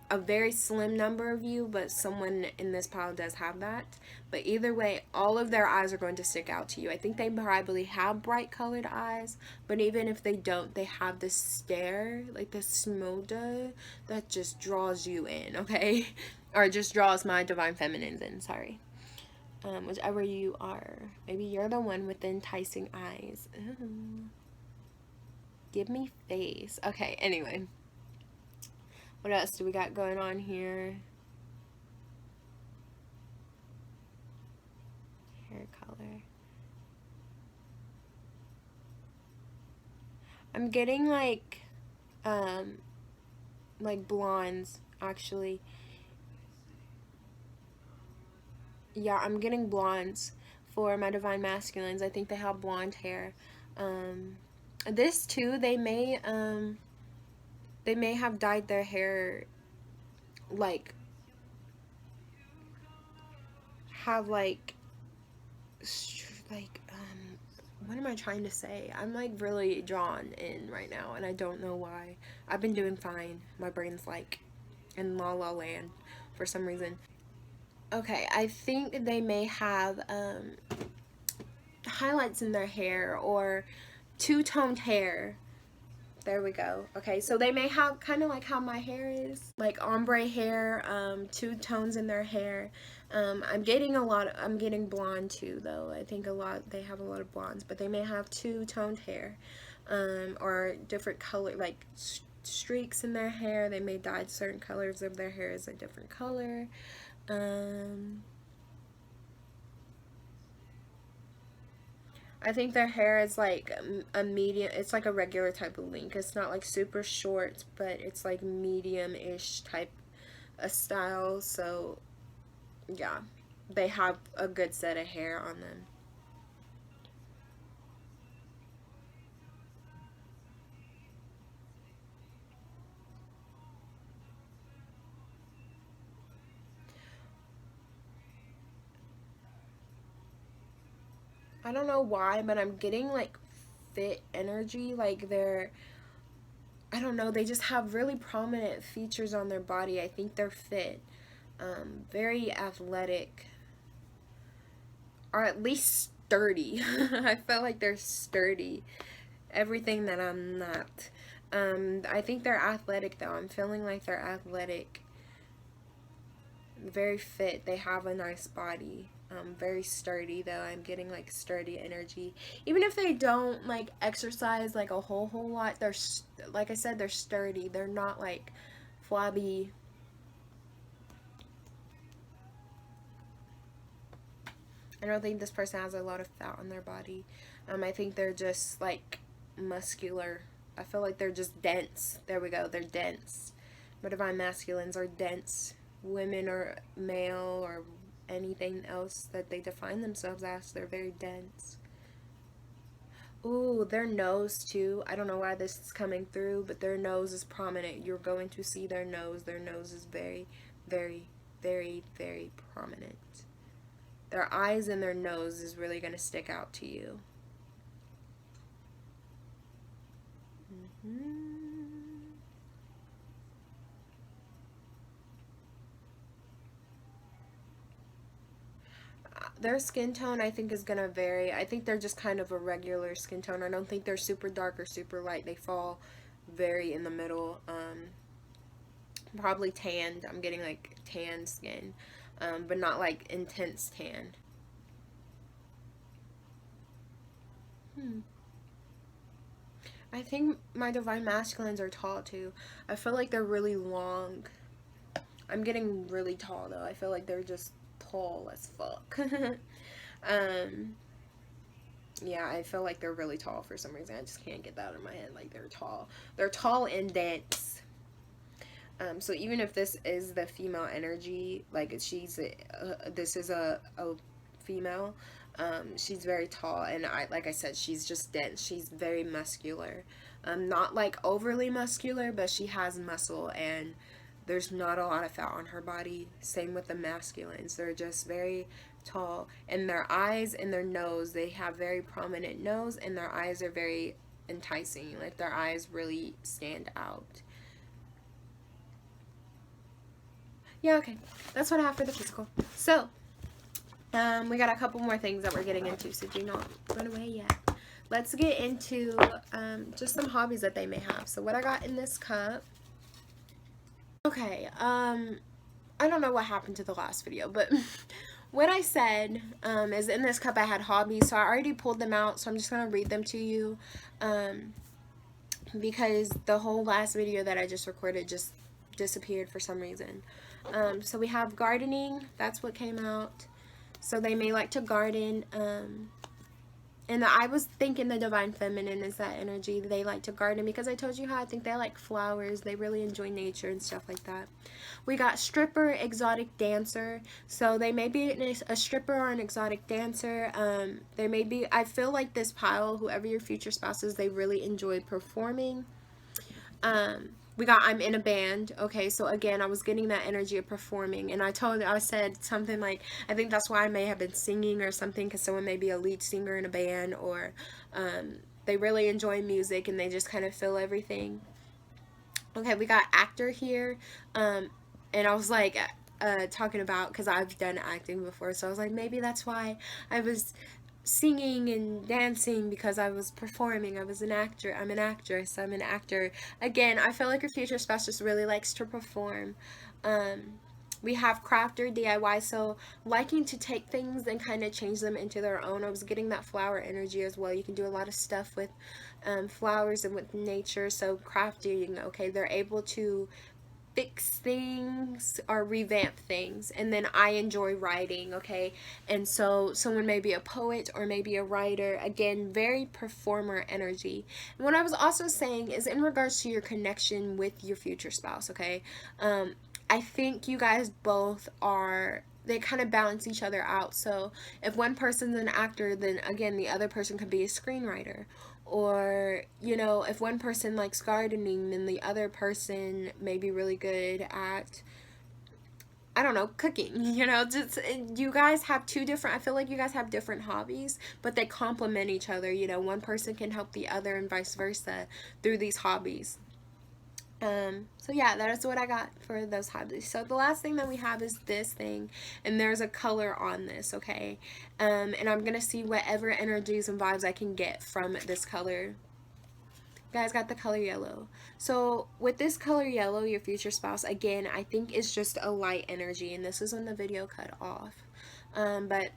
a very slim number of you, but someone in this pile does have that. But either way, all of their eyes are going to stick out to you. I think they probably have bright colored eyes, but even if they don't, they have this stare, like this smolder, that just draws you in, okay? Or just draws my Divine Feminines in, sorry. Whichever you are. Maybe you're the one with the enticing eyes. Ooh. Give me face. Okay, anyway. What else do we got going on here? Hair color. I'm getting like blondes, actually. Yeah, I'm getting blondes for my Divine Masculines. I think they have blonde hair. This too, they may have dyed their hair like have like what am I trying to say? I'm like really drawn in right now, and I don't know why. I've been doing fine. My brain's like in la la land for some reason. Okay, I think they may have highlights in their hair or two-toned hair. There we go. Okay, so they may have kind of like how my hair is, like ombre hair, 2 tones in their hair. I'm getting blonde too, though. I think they have a lot of blondes, but they may have 2-toned hair, or different color, like streaks in their hair. They may dye certain colors of their hair as a different color. I think their hair is like a medium, it's like a regular type of length. It's not like super short, but it's like medium-ish type of style. So yeah, they have a good set of hair on them. I don't know why, but I'm getting like fit energy. Like I don't know, they just have really prominent features on their body. I think they're fit, very athletic, or at least sturdy. I feel like they're sturdy. Everything that I'm not. I think they're athletic though. I'm feeling like they're athletic. Very fit. They have a nice body. Very sturdy though. I'm getting like sturdy energy. Even if they don't like exercise like a whole lot, they're like I said, they're sturdy. They're not like flabby. I don't think this person has a lot of fat on their body. I think they're just like muscular. I feel like they're just dense. There we go. They're dense. My Divine Masculines are dense. Women or male or anything else that they define themselves as, they're very dense. Ooh, their nose too. I don't know why this is coming through, but their nose is prominent. You're going to see their nose. Their nose is very, very, very, very prominent. Their eyes and their nose is really going to stick out to you. their skin tone, I think, is gonna vary. I think they're just kind of a regular skin tone. I don't think they're super dark or super light. They fall very in the middle. Probably tanned. I'm getting like tan skin, but not like intense tan. I think my divine masculines are tall too. I feel like they're really long. I'm getting really tall though. I feel like they're just tall as fuck. um, yeah, I feel like they're really tall for some reason. I just can't get that out of my head. Like, they're tall. They're tall and dense. So even if this is the female energy, like this is a female, she's very tall, and like I said, she's just dense. She's very muscular, not like overly muscular, but she has muscle, and there's not a lot of fat on her body. Same with the masculines. They're just very tall, and their eyes and their nose, they have very prominent nose, and their eyes are very enticing. Like, their eyes really stand out. Yeah, okay. That's what I have for the physical. So, we got a couple more things that we're getting into, so do not run away yet. Let's get into just some hobbies that they may have. So what I got in this cup. Okay, I don't know what happened to the last video, but what I said is in this cup I had hobbies, so I already pulled them out, so I'm just going to read them to you, because the whole last video that I just recorded just disappeared for some reason. So we have gardening, that's what came out. So they may like to garden, and I was thinking the divine feminine is that energy. They like to garden because I told you how I think they like flowers. They really enjoy nature and stuff like that. We got stripper, exotic dancer. So they may be a stripper or an exotic dancer. They may be, I feel like this pile, whoever your future spouse is, they really enjoy performing. We got I'm in a band. Okay, so again, I was getting that energy of performing, and I said something like, I think that's why I may have been singing or something, because someone may be a lead singer in a band, or they really enjoy music and they just kind of feel everything. Okay, we got actor here, and I was like talking about, because I've done acting before, so I was like, maybe that's why I was singing and dancing, because I was performing. I was an actor. I'm an actress. I'm an actor. Again, I feel like your future spouse just really likes to perform. We have crafter, DIY, so liking to take things and kind of change them into their own. I was getting that flower energy as well. You can do a lot of stuff with flowers and with nature. So crafting, okay, they're able to fix things or revamp things. And then I enjoy writing, okay, and so someone may be a poet or maybe a writer. Again, very performer energy. And what I was also saying is in regards to your connection with your future spouse, okay, I think you guys both are, they kind of balance each other out. So if one person's an actor, then again the other person could be a screenwriter. Or, you know, if one person likes gardening, then the other person may be really good at, I don't know, cooking. You know, just, you guys have two different, I feel like you guys have different hobbies, but they complement each other. You know, one person can help the other and vice versa through these hobbies. So yeah, that is what I got for those hobbies. So the last thing that we have is this thing, and there's a color on this, okay? And I'm gonna see whatever energies and vibes I can get from this color. You guys got the color yellow. So with this color yellow, your future spouse, again, I think is just a light energy, and this is when the video cut off. But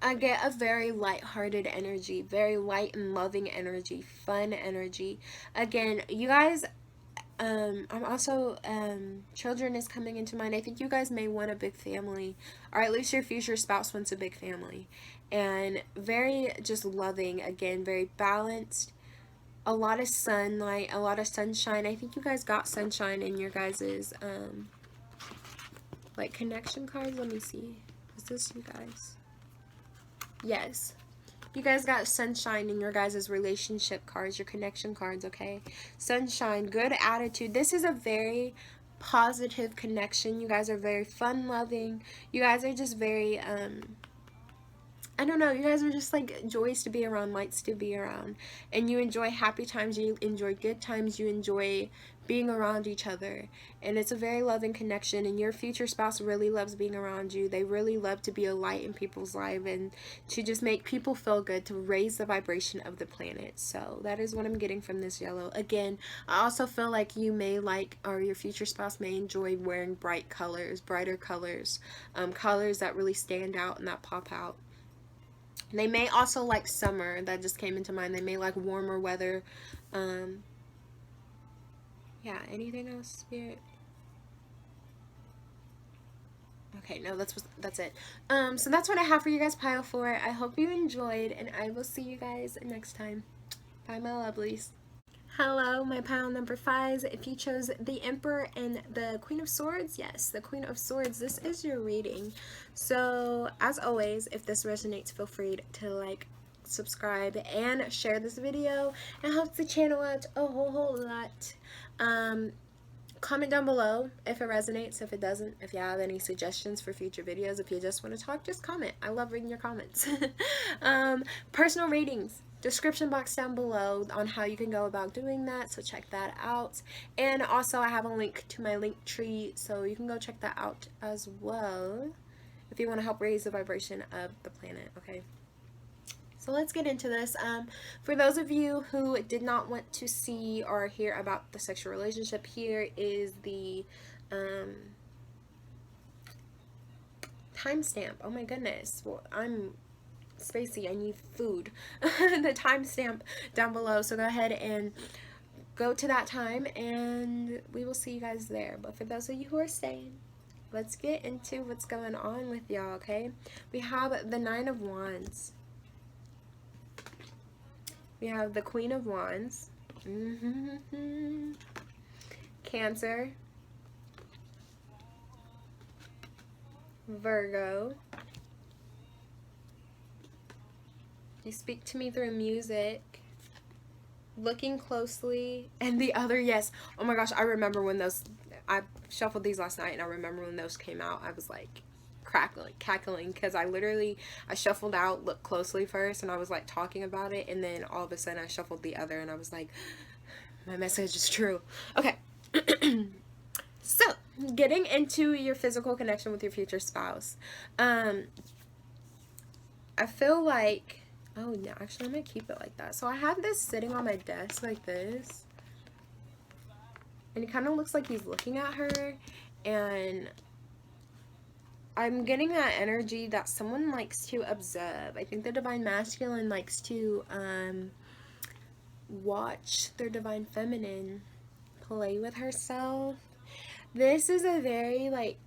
I get a very light-hearted energy, very light and loving energy, fun energy. Again, you guys, I'm also, children is coming into mind. I think you guys may want a big family, or at least your future spouse wants a big family. And very just loving, again, very balanced, a lot of sunlight, a lot of sunshine. I think you guys got sunshine in your guys's, like, connection cards. Let me see. Is this you guys? Yes. You guys got sunshine in your guys' relationship cards, your connection cards, okay? Sunshine, good attitude. This is a very positive connection. You guys are very fun-loving. You guys are just very, I don't know, you guys are just like joys to be around, lights to be around. And you enjoy happy times, you enjoy good times, you enjoy being around each other, and it's a very loving connection, and your future spouse really loves being around you. They really love to be a light in people's life and to just make people feel good, to raise the vibration of the planet. So that is what I'm getting from this yellow. Again, I also feel like you may like, or your future spouse may enjoy wearing bright colors, brighter colors, colors that really stand out and that pop out. They may also like summer. That just came into mind. They may like warmer weather. Yeah, anything else, Spirit? Okay, no, that's it. So that's what I have for you guys, pile 4. I hope you enjoyed, and I will see you guys next time. Bye, my lovelies. Hello, my pile number 5s. If you chose the Emperor and the Queen of Swords, yes, the Queen of Swords, this is your reading. So, as always, if this resonates, feel free to like, subscribe, and share this video. It helps the channel out a whole lot. Comment down below if it resonates, if it doesn't, if you have any suggestions for future videos. If you just want to talk, just comment. I love reading your comments. Personal readings, description box down below on how you can go about doing that, so check that out. And also I have a link to my link tree, so you can go check that out as well if you want to help raise the vibration of the planet. Okay, so let's get into this. For those of you who did not want to see or hear about the sexual relationship, here is the timestamp. Oh my goodness. Well, I'm spacey. I need food. The timestamp down below. So go ahead and go to that time, and we will see you guys there. But for those of you who are staying, let's get into what's going on with y'all, okay? We have the 9 of Wands. We have the Queen of Wands, Cancer, Virgo. You speak to me through music, looking closely, and the other, yes. Oh my gosh, I remember when those, I shuffled these last night, and I remember when those came out, I was like cackling, because I shuffled out, looked closely first, and I was like talking about it, and then all of a sudden I shuffled the other, and I was like, my message is true. Okay. So getting into your physical connection with your future spouse, I feel like, oh no, actually I'm gonna keep it like that. So I have this sitting on my desk like this, and it kind of looks like he's looking at her, and I'm getting that energy that someone likes to observe. I think the Divine Masculine likes to watch their Divine Feminine play with herself. This is a very like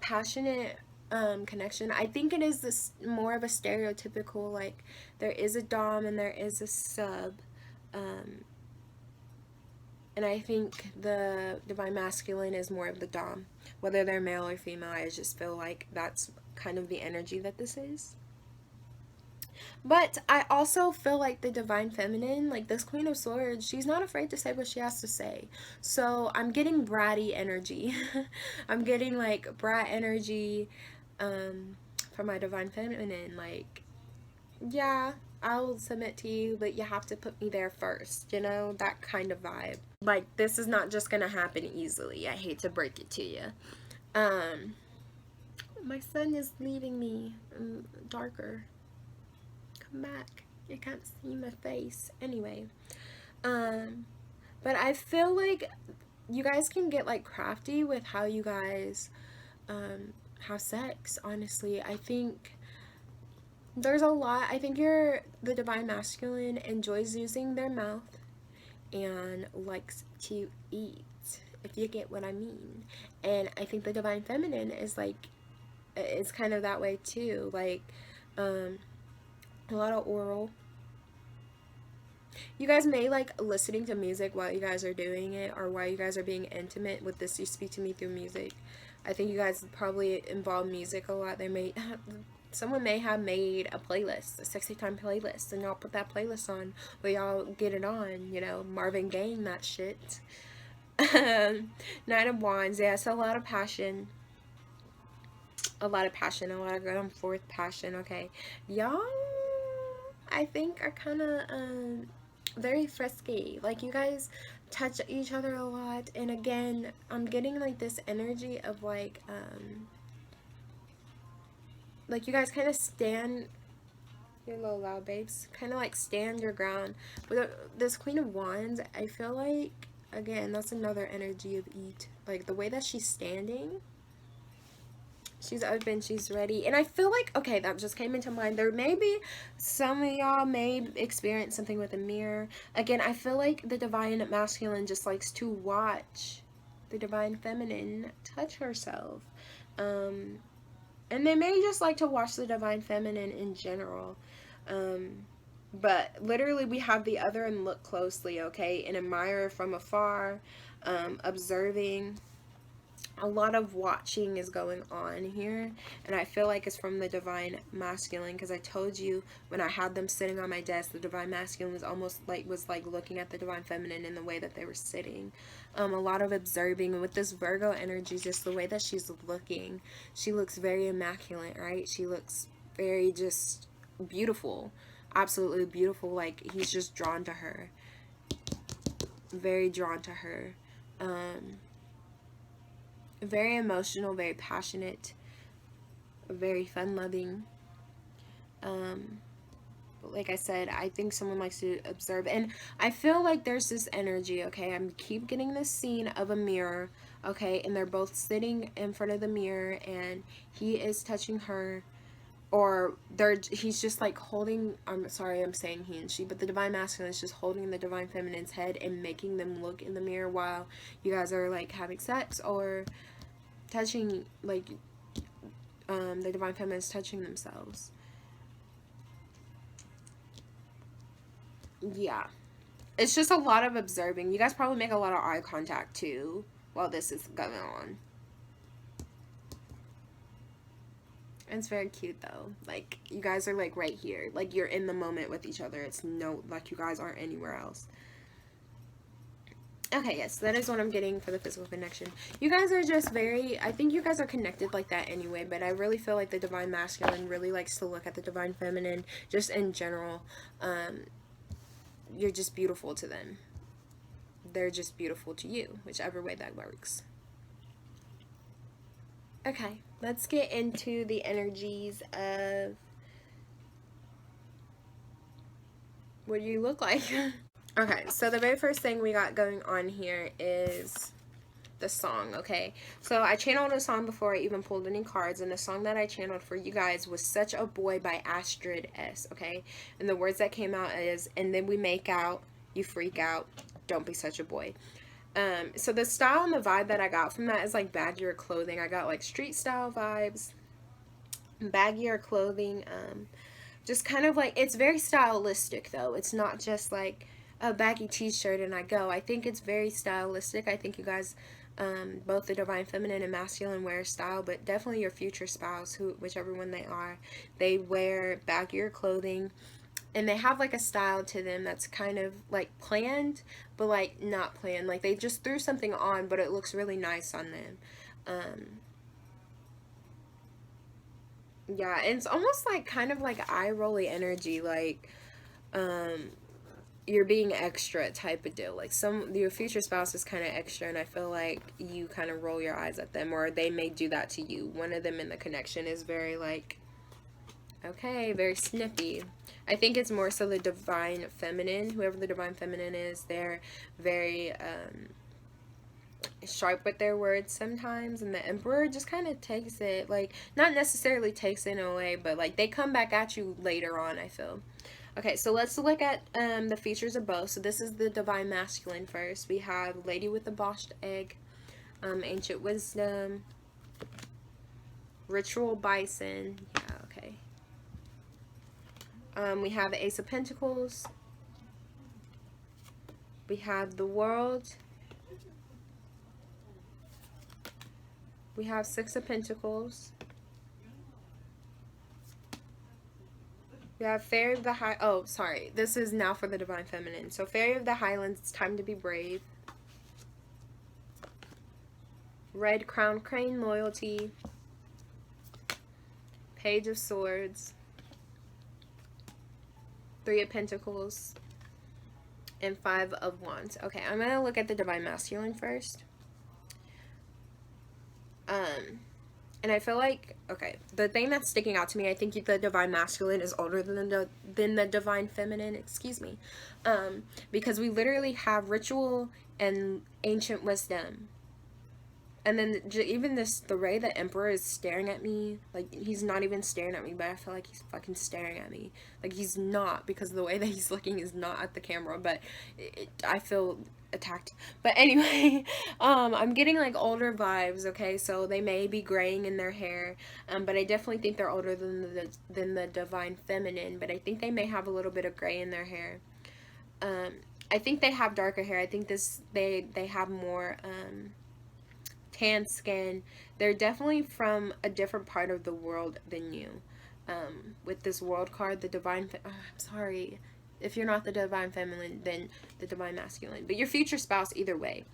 passionate connection. I think it is this more of a stereotypical, like there is a dom and there is a sub, and I think the Divine Masculine is more of the dom. Whether they're male or female, I just feel like that's kind of the energy that this is. But I also feel like the Divine Feminine, like this Queen of Swords, she's not afraid to say what she has to say. So I'm getting bratty energy. I'm getting like brat energy from my Divine Feminine. Like, yeah, I'll submit to you, but you have to put me there first, you know, that kind of vibe. Like, this is not just gonna happen easily. I hate to break it to you. My son is leaving me darker. Come back. You can't see my face. Anyway, but I feel like you guys can get like crafty with how you guys have sex. Honestly, I think there's a lot. I think the Divine Masculine enjoys using their mouth and likes to eat, if you get what I mean. And I think the Divine Feminine is like, it's kind of that way too. Like a lot of oral. You guys may like listening to music while you guys are doing it, or while you guys are being intimate with this. You speak to me through music. I think you guys probably involve music a lot. Someone may have made a playlist, a sexy time playlist, and y'all put that playlist on where y'all get it on, you know, Marvin Gaye, that shit. 9 of Wands, yeah, so a lot of passion. A lot of going forth passion, okay. Y'all, I think, are kind of very frisky. Like, you guys touch each other a lot. And again, I'm getting like this energy of like you guys kind of stand. You're a little loud, babes. Kind of like stand your ground. But this Queen of Wands, I feel like, again, that's another energy of eat. Like, the way that she's standing, she's open, she's ready. And I feel like, okay, that just came into mind. There may be, some of y'all may experience something with a mirror. Again, I feel like the divine masculine just likes to watch the divine feminine touch herself. And they may just like to watch the divine feminine in general. But literally, we have the other and look closely, okay? And admire from afar, observing. A lot of watching is going on here, and I feel like it's from the divine masculine, because I told you when I had them sitting on my desk, the divine masculine was almost like looking at the divine feminine in the way that they were sitting. A lot of observing, and with this Virgo energy, just the way that she's looking, she looks very immaculate, right? She looks very just beautiful, absolutely beautiful. Like, he's just drawn to her, very drawn to her. Very emotional, very passionate, very fun-loving. But like I said, I think someone likes to observe. And I feel like there's this energy, okay? I keep getting this scene of a mirror, okay? And they're both sitting in front of the mirror, and he is touching her. Or he's just like holding, I'm sorry, I'm saying he and she, but the divine masculine is just holding the divine feminine's head and making them look in the mirror while you guys are like having sex, or touching, like, the divine feminine is touching themselves. Yeah. It's just a lot of observing. You guys probably make a lot of eye contact too while this is going on. It's very cute though. Like, you guys are like right here. Like, you're in the moment with each other. It's no, like, you guys aren't anywhere else. Okay, yes, that is what I'm getting for the physical connection. You guys are just very, I think you guys are connected like that anyway, but I really feel like the divine masculine really likes to look at the divine feminine, just in general. You're just beautiful to them. They're just beautiful to you, whichever way that works. Okay, let's get into the energies of what do you look like? Okay, so the very first thing we got going on here is the song, okay? So I channeled a song before I even pulled any cards, and the song that I channeled for you guys was Such a Boy by Astrid S, okay? And the words that came out is, and then we make out, you freak out, don't be such a boy. So the style and the vibe that I got from that is like baggier clothing. I got like street style vibes, baggier clothing, just kind of like, it's very stylistic though. It's not just like a baggy t-shirt and I go. I think it's very stylistic. I think you guys, both the divine feminine and masculine, wear style, but definitely your future spouse, whichever one they are, they wear baggier clothing, and they have like a style to them that's kind of like planned, but like not planned. Like, they just threw something on, but it looks really nice on them. Yeah, and it's almost like kind of like eye rolly energy, like you're being extra type of deal. Like, your future spouse is kind of extra, and I feel like you kind of roll your eyes at them, or they may do that to you. One of them in the connection is very like, okay, very snippy. I think it's more so the divine feminine, whoever the divine feminine is, they're very sharp with their words sometimes, and the emperor just kind of takes it, like, not necessarily takes it in a way, but like they come back at you later on, I feel. Okay, so let's look at the features of both. So this is the divine masculine first. We have Lady with the Botched Egg, Ancient Wisdom, Ritual Bison. Yeah, okay. We have the Ace of Pentacles. We have the World. We have Six of Pentacles. We have Fairy of the High... Oh, sorry. This is now for the Divine Feminine. So, Fairy of the Highlands, it's time to be brave. Red Crown Crane, Loyalty. Page of Swords. Three of Pentacles. and Five of Wands. Okay, I'm gonna look at the Divine Masculine first. And I feel like, okay, the thing that's sticking out to me, I think the Divine Masculine is older than the Divine Feminine, excuse me. Because we literally have ritual and ancient wisdom. And then even the way the Emperor is staring at me, like, he's not even staring at me, but I feel like he's fucking staring at me. Like, he's not, because the way that he's looking is not at the camera, but I feel attacked. But anyway, I'm getting, like, older vibes, okay? So they may be graying in their hair, but I definitely think they're older than the Divine Feminine, but I think they may have a little bit of gray in their hair. I think they have darker hair. I think they have more, tan skin. They're definitely from a different part of the world than you. With this world card, the divine I'm sorry if you're not the Divine Feminine, then the Divine Masculine, but your future spouse, either way,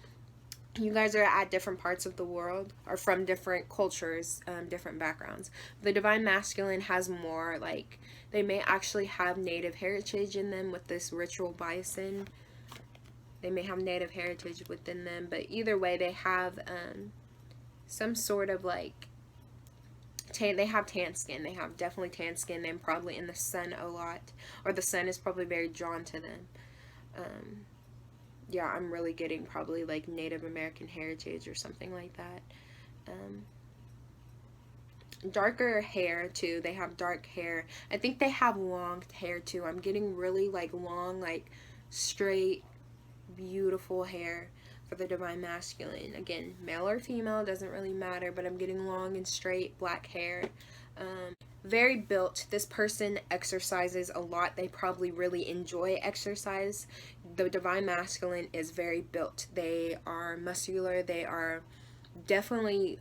you guys are at different parts of the world, or from different cultures, different backgrounds. The Divine Masculine has more, like, they may actually have native heritage in them with this ritual bison. They may have native heritage within them, but either way, they have some sort of, like, they have tan skin. They have definitely tan skin. They're probably in the sun a lot, or the sun is probably very drawn to them. Yeah, I'm really getting probably, like, Native American heritage or something like that. Darker hair, too. They have dark hair. I think they have long hair, too. I'm getting really, like, long, like, straight, beautiful hair for the Divine Masculine. Again, male or female, doesn't really matter, but I'm getting long and straight black hair. Very built. This person exercises a lot. They probably really enjoy exercise. The Divine Masculine is very built. They are muscular. They are definitely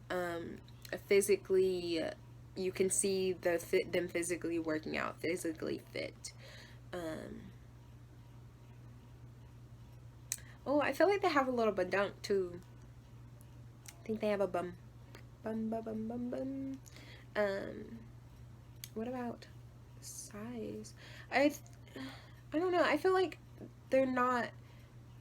physically, you can see them physically working out, physically fit. Oh, I feel like they have a little badunk too. I think they have a bum. Bum, bum, bum, bum, bum. What about size? I don't know. I feel like they're not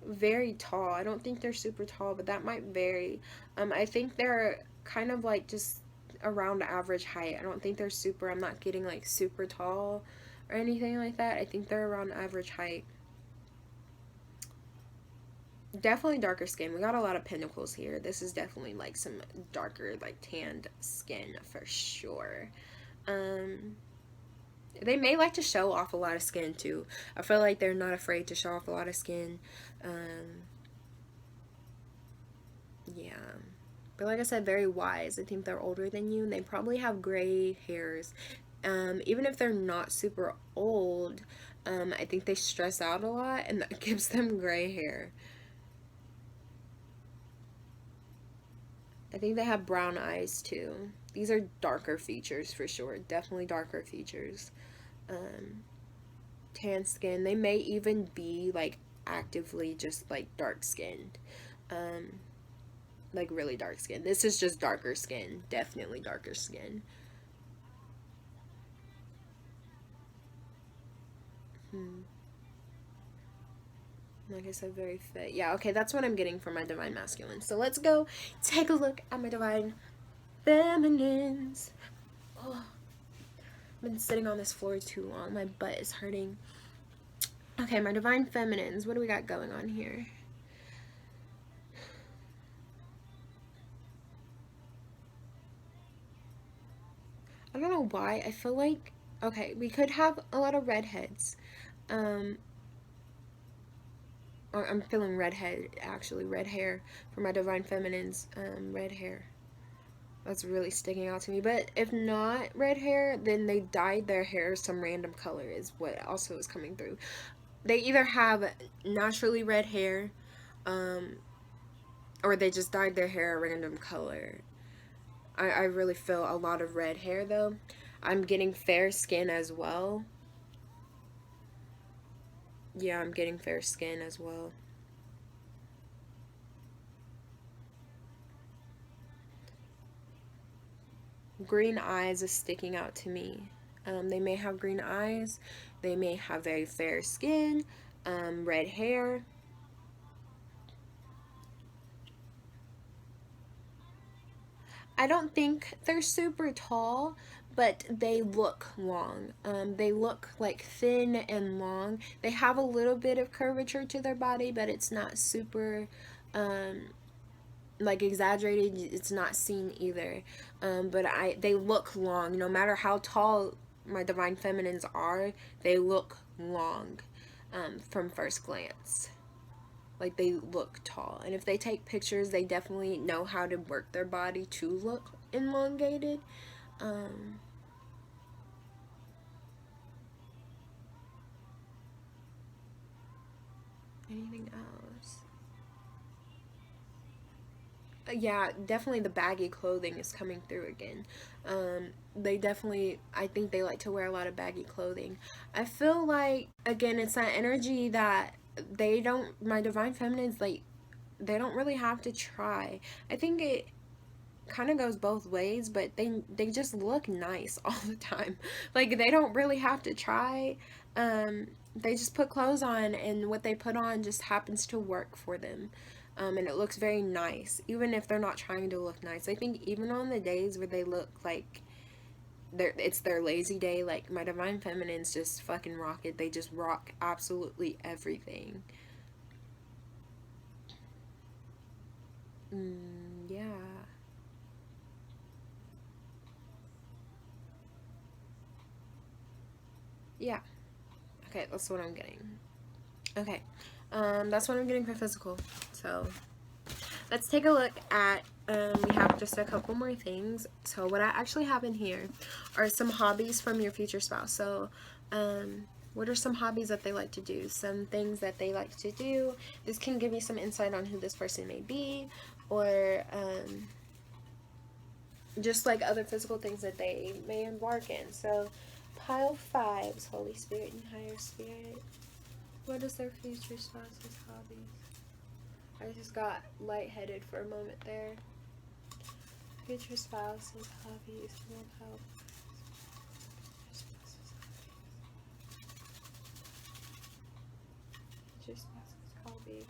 very tall. I don't think they're super tall, but that might vary. I think they're kind of, like, just around average height. I don't think they're super, I'm not getting, like, super tall or anything like that. I think they're around average height. Definitely darker skin. We got a lot of pentacles here. This is definitely, like, some darker, like, tanned skin for sure. They may like to show off a lot of skin too. I feel like they're not afraid to show off a lot of skin. Yeah. But like I said, very wise. I think they're older than you, and they probably have gray hairs. Even if they're not super old, I think they stress out a lot, and that gives them gray hair. I think they have brown eyes too. These are darker features for sure. Definitely darker features. Tan skin. They may even be, like, actively just, like, dark skinned. Like, really dark skin. This is just darker skin. Definitely darker skin. Like I said, very fit. Yeah, okay, that's what I'm getting from my Divine Masculine. So let's go take a look at my Divine Feminines. Oh, I've been sitting on this floor too long. My butt is hurting. Okay, my Divine Feminines. What do we got going on here? I don't know why. I feel like, okay, we could have a lot of redheads. Or I'm feeling redhead, actually, red hair for my Divine Feminines. Red hair. That's really sticking out to me. But if not red hair, then they dyed their hair some random color is what also is coming through. They either have naturally red hair, or they just dyed their hair a random color. I really feel a lot of red hair though. I'm getting fair skin as well. Yeah, I'm getting fair skin as well. Green eyes is sticking out to me. They may have green eyes. They may have very fair skin. red hair. I don't think they're super tall, but they look long. They look like thin and long. They have a little bit of curvature to their body, but it's not super like exaggerated. It's not seen either. But they look long. No matter how tall my divine feminines are, they look long from first glance. Like, they look tall, and if they take pictures, they definitely know how to work their body to look elongated. Anything else? Yeah, definitely the baggy clothing is coming through again. They definitely, I think they like to wear a lot of baggy clothing. I feel like, again, it's that energy that they don't, my divine feminines, like, they don't really have to try. I think it kind of goes both ways, but they just look nice all the time. Like, they don't really have to try. They just put clothes on, and what they put on just happens to work for them. And it looks very nice, even if they're not trying to look nice. I think even on the days where they look like it's their lazy day, like, my divine feminines just fucking rock it. They just rock absolutely everything. Yeah. Yeah. Okay, that's what I'm getting. Okay. That's what I'm getting for physical. So let's take a look at, we have just a couple more things. So what I actually have in here are some hobbies from your future spouse. So what are some hobbies that they like to do? Some things that they like to do. This can give me some insight on who this person may be, or just like other physical things that they may embark in. So pile 5s, Holy Spirit and Higher Spirit. What is their future spouse's hobbies? I just got lightheaded for a moment there. Future spouse's hobbies. Love help. Future spouse's hobbies.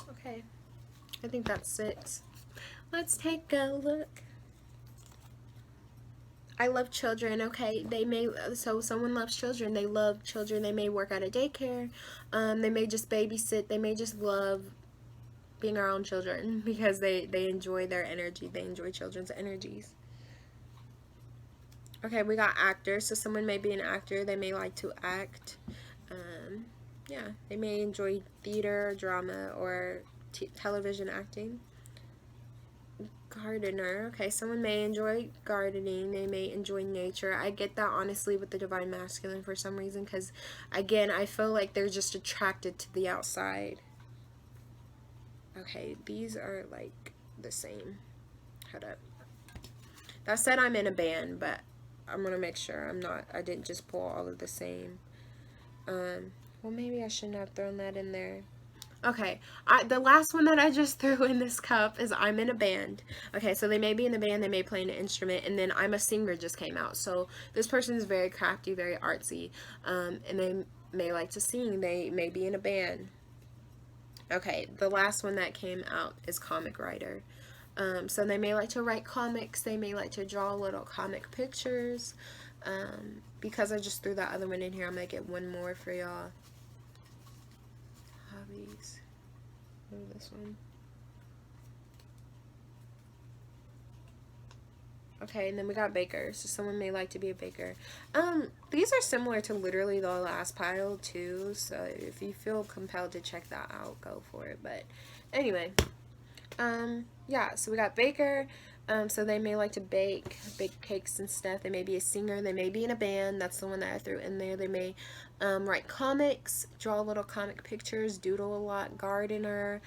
Okay. I think that's 6. Let's take a look. I love children. Okay, they may, so someone loves children. They love children. They may work at a daycare. They may just babysit. They may just love being around children because they enjoy their energy. They enjoy children's energies. Okay, we got actors. So someone may be an actor. They may like to act. Yeah, they may enjoy theater, drama, or television acting. Gardener. Okay, someone may enjoy gardening. They may enjoy nature. I get that, honestly, with the divine masculine for some reason, because, again, I feel like they're just attracted to the outside. Okay, these are like the same. Hold up. That said I'm in a band, but I'm gonna make sure I didn't just pull all of the same. Well, maybe I shouldn't have thrown that in there. Okay, the last one that I just threw in this cup is I'm in a band. Okay, so they may be in a band, they may play an instrument, and then I'm a singer just came out. So this person is very crafty, very artsy, and they may like to sing. They may be in a band. Okay, the last one that came out is comic writer. So they may like to write comics. They may like to draw little comic pictures. Because I just threw that other one in here, I'm going to get one more for y'all. Hobbies. Move this one. Okay, and then we got bakers. So someone may like to be a baker. These are similar to literally the last pile too. So if you feel compelled to check that out, go for it. But anyway, yeah. So we got baker. So they may like to bake cakes and stuff. They may be a singer. They may be in a band. That's the one that I threw in there. They may write comics, draw little comic pictures, doodle a lot, gardener,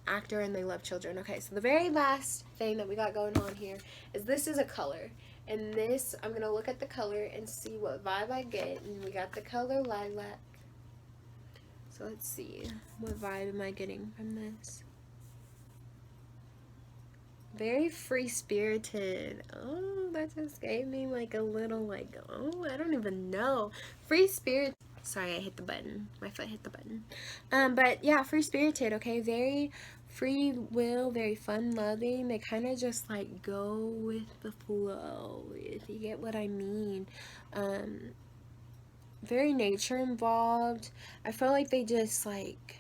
actor, and they love children. Okay, so the very last thing that we got going on here is this is a color. And this, I'm going to look at the color and see what vibe I get. And we got the color lilac. So let's see. What vibe am I getting from this? Very free-spirited. Oh, that just gave me like a little like, oh, I don't even know. Free spirit. Sorry, I hit the button. My foot hit the button. But yeah, free spirited, okay? Very free will, very fun loving. They kind of just like go with the flow, if you get what I mean. Very nature involved. I feel like they just like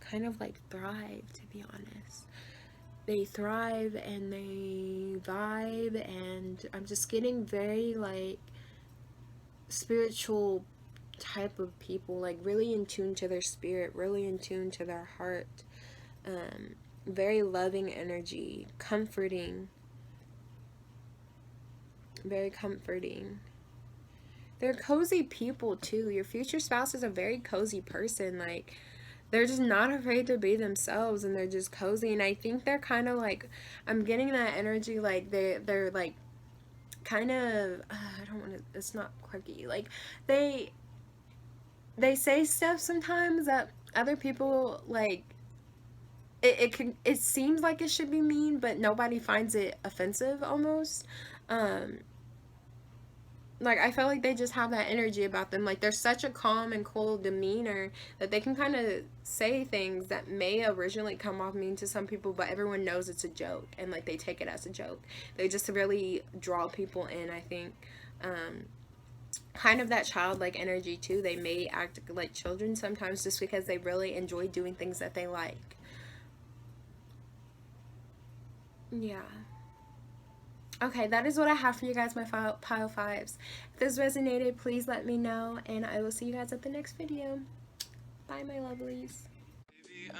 kind of like thrive, to be honest. They thrive and they vibe, and I'm just getting very like spiritual type of people, like really in tune to their spirit, really in tune to their heart. Very loving energy, comforting, very comforting. They're cozy people too. Your future spouse is a very cozy person. Like, they're just not afraid to be themselves, and they're just cozy. And I think they're kind of like, I'm getting that energy like they're like kind of I don't want to, it's not quirky, like they say stuff sometimes that other people like, it seems like it should be mean, but nobody finds it offensive almost. Like, I feel like they just have that energy about them. Like, they're such a calm and cool demeanor that they can kind of say things that may originally come off mean to some people, but everyone knows it's a joke, and like they take it as a joke. They just really draw people in, I think. Kind of that childlike energy too. They may act like children sometimes just because they really enjoy doing things that they like. Yeah. Okay, that is what I have for you guys, my pile fives. If this resonated, please let me know, and I will see you guys at the next video. Bye, my lovelies. Baby,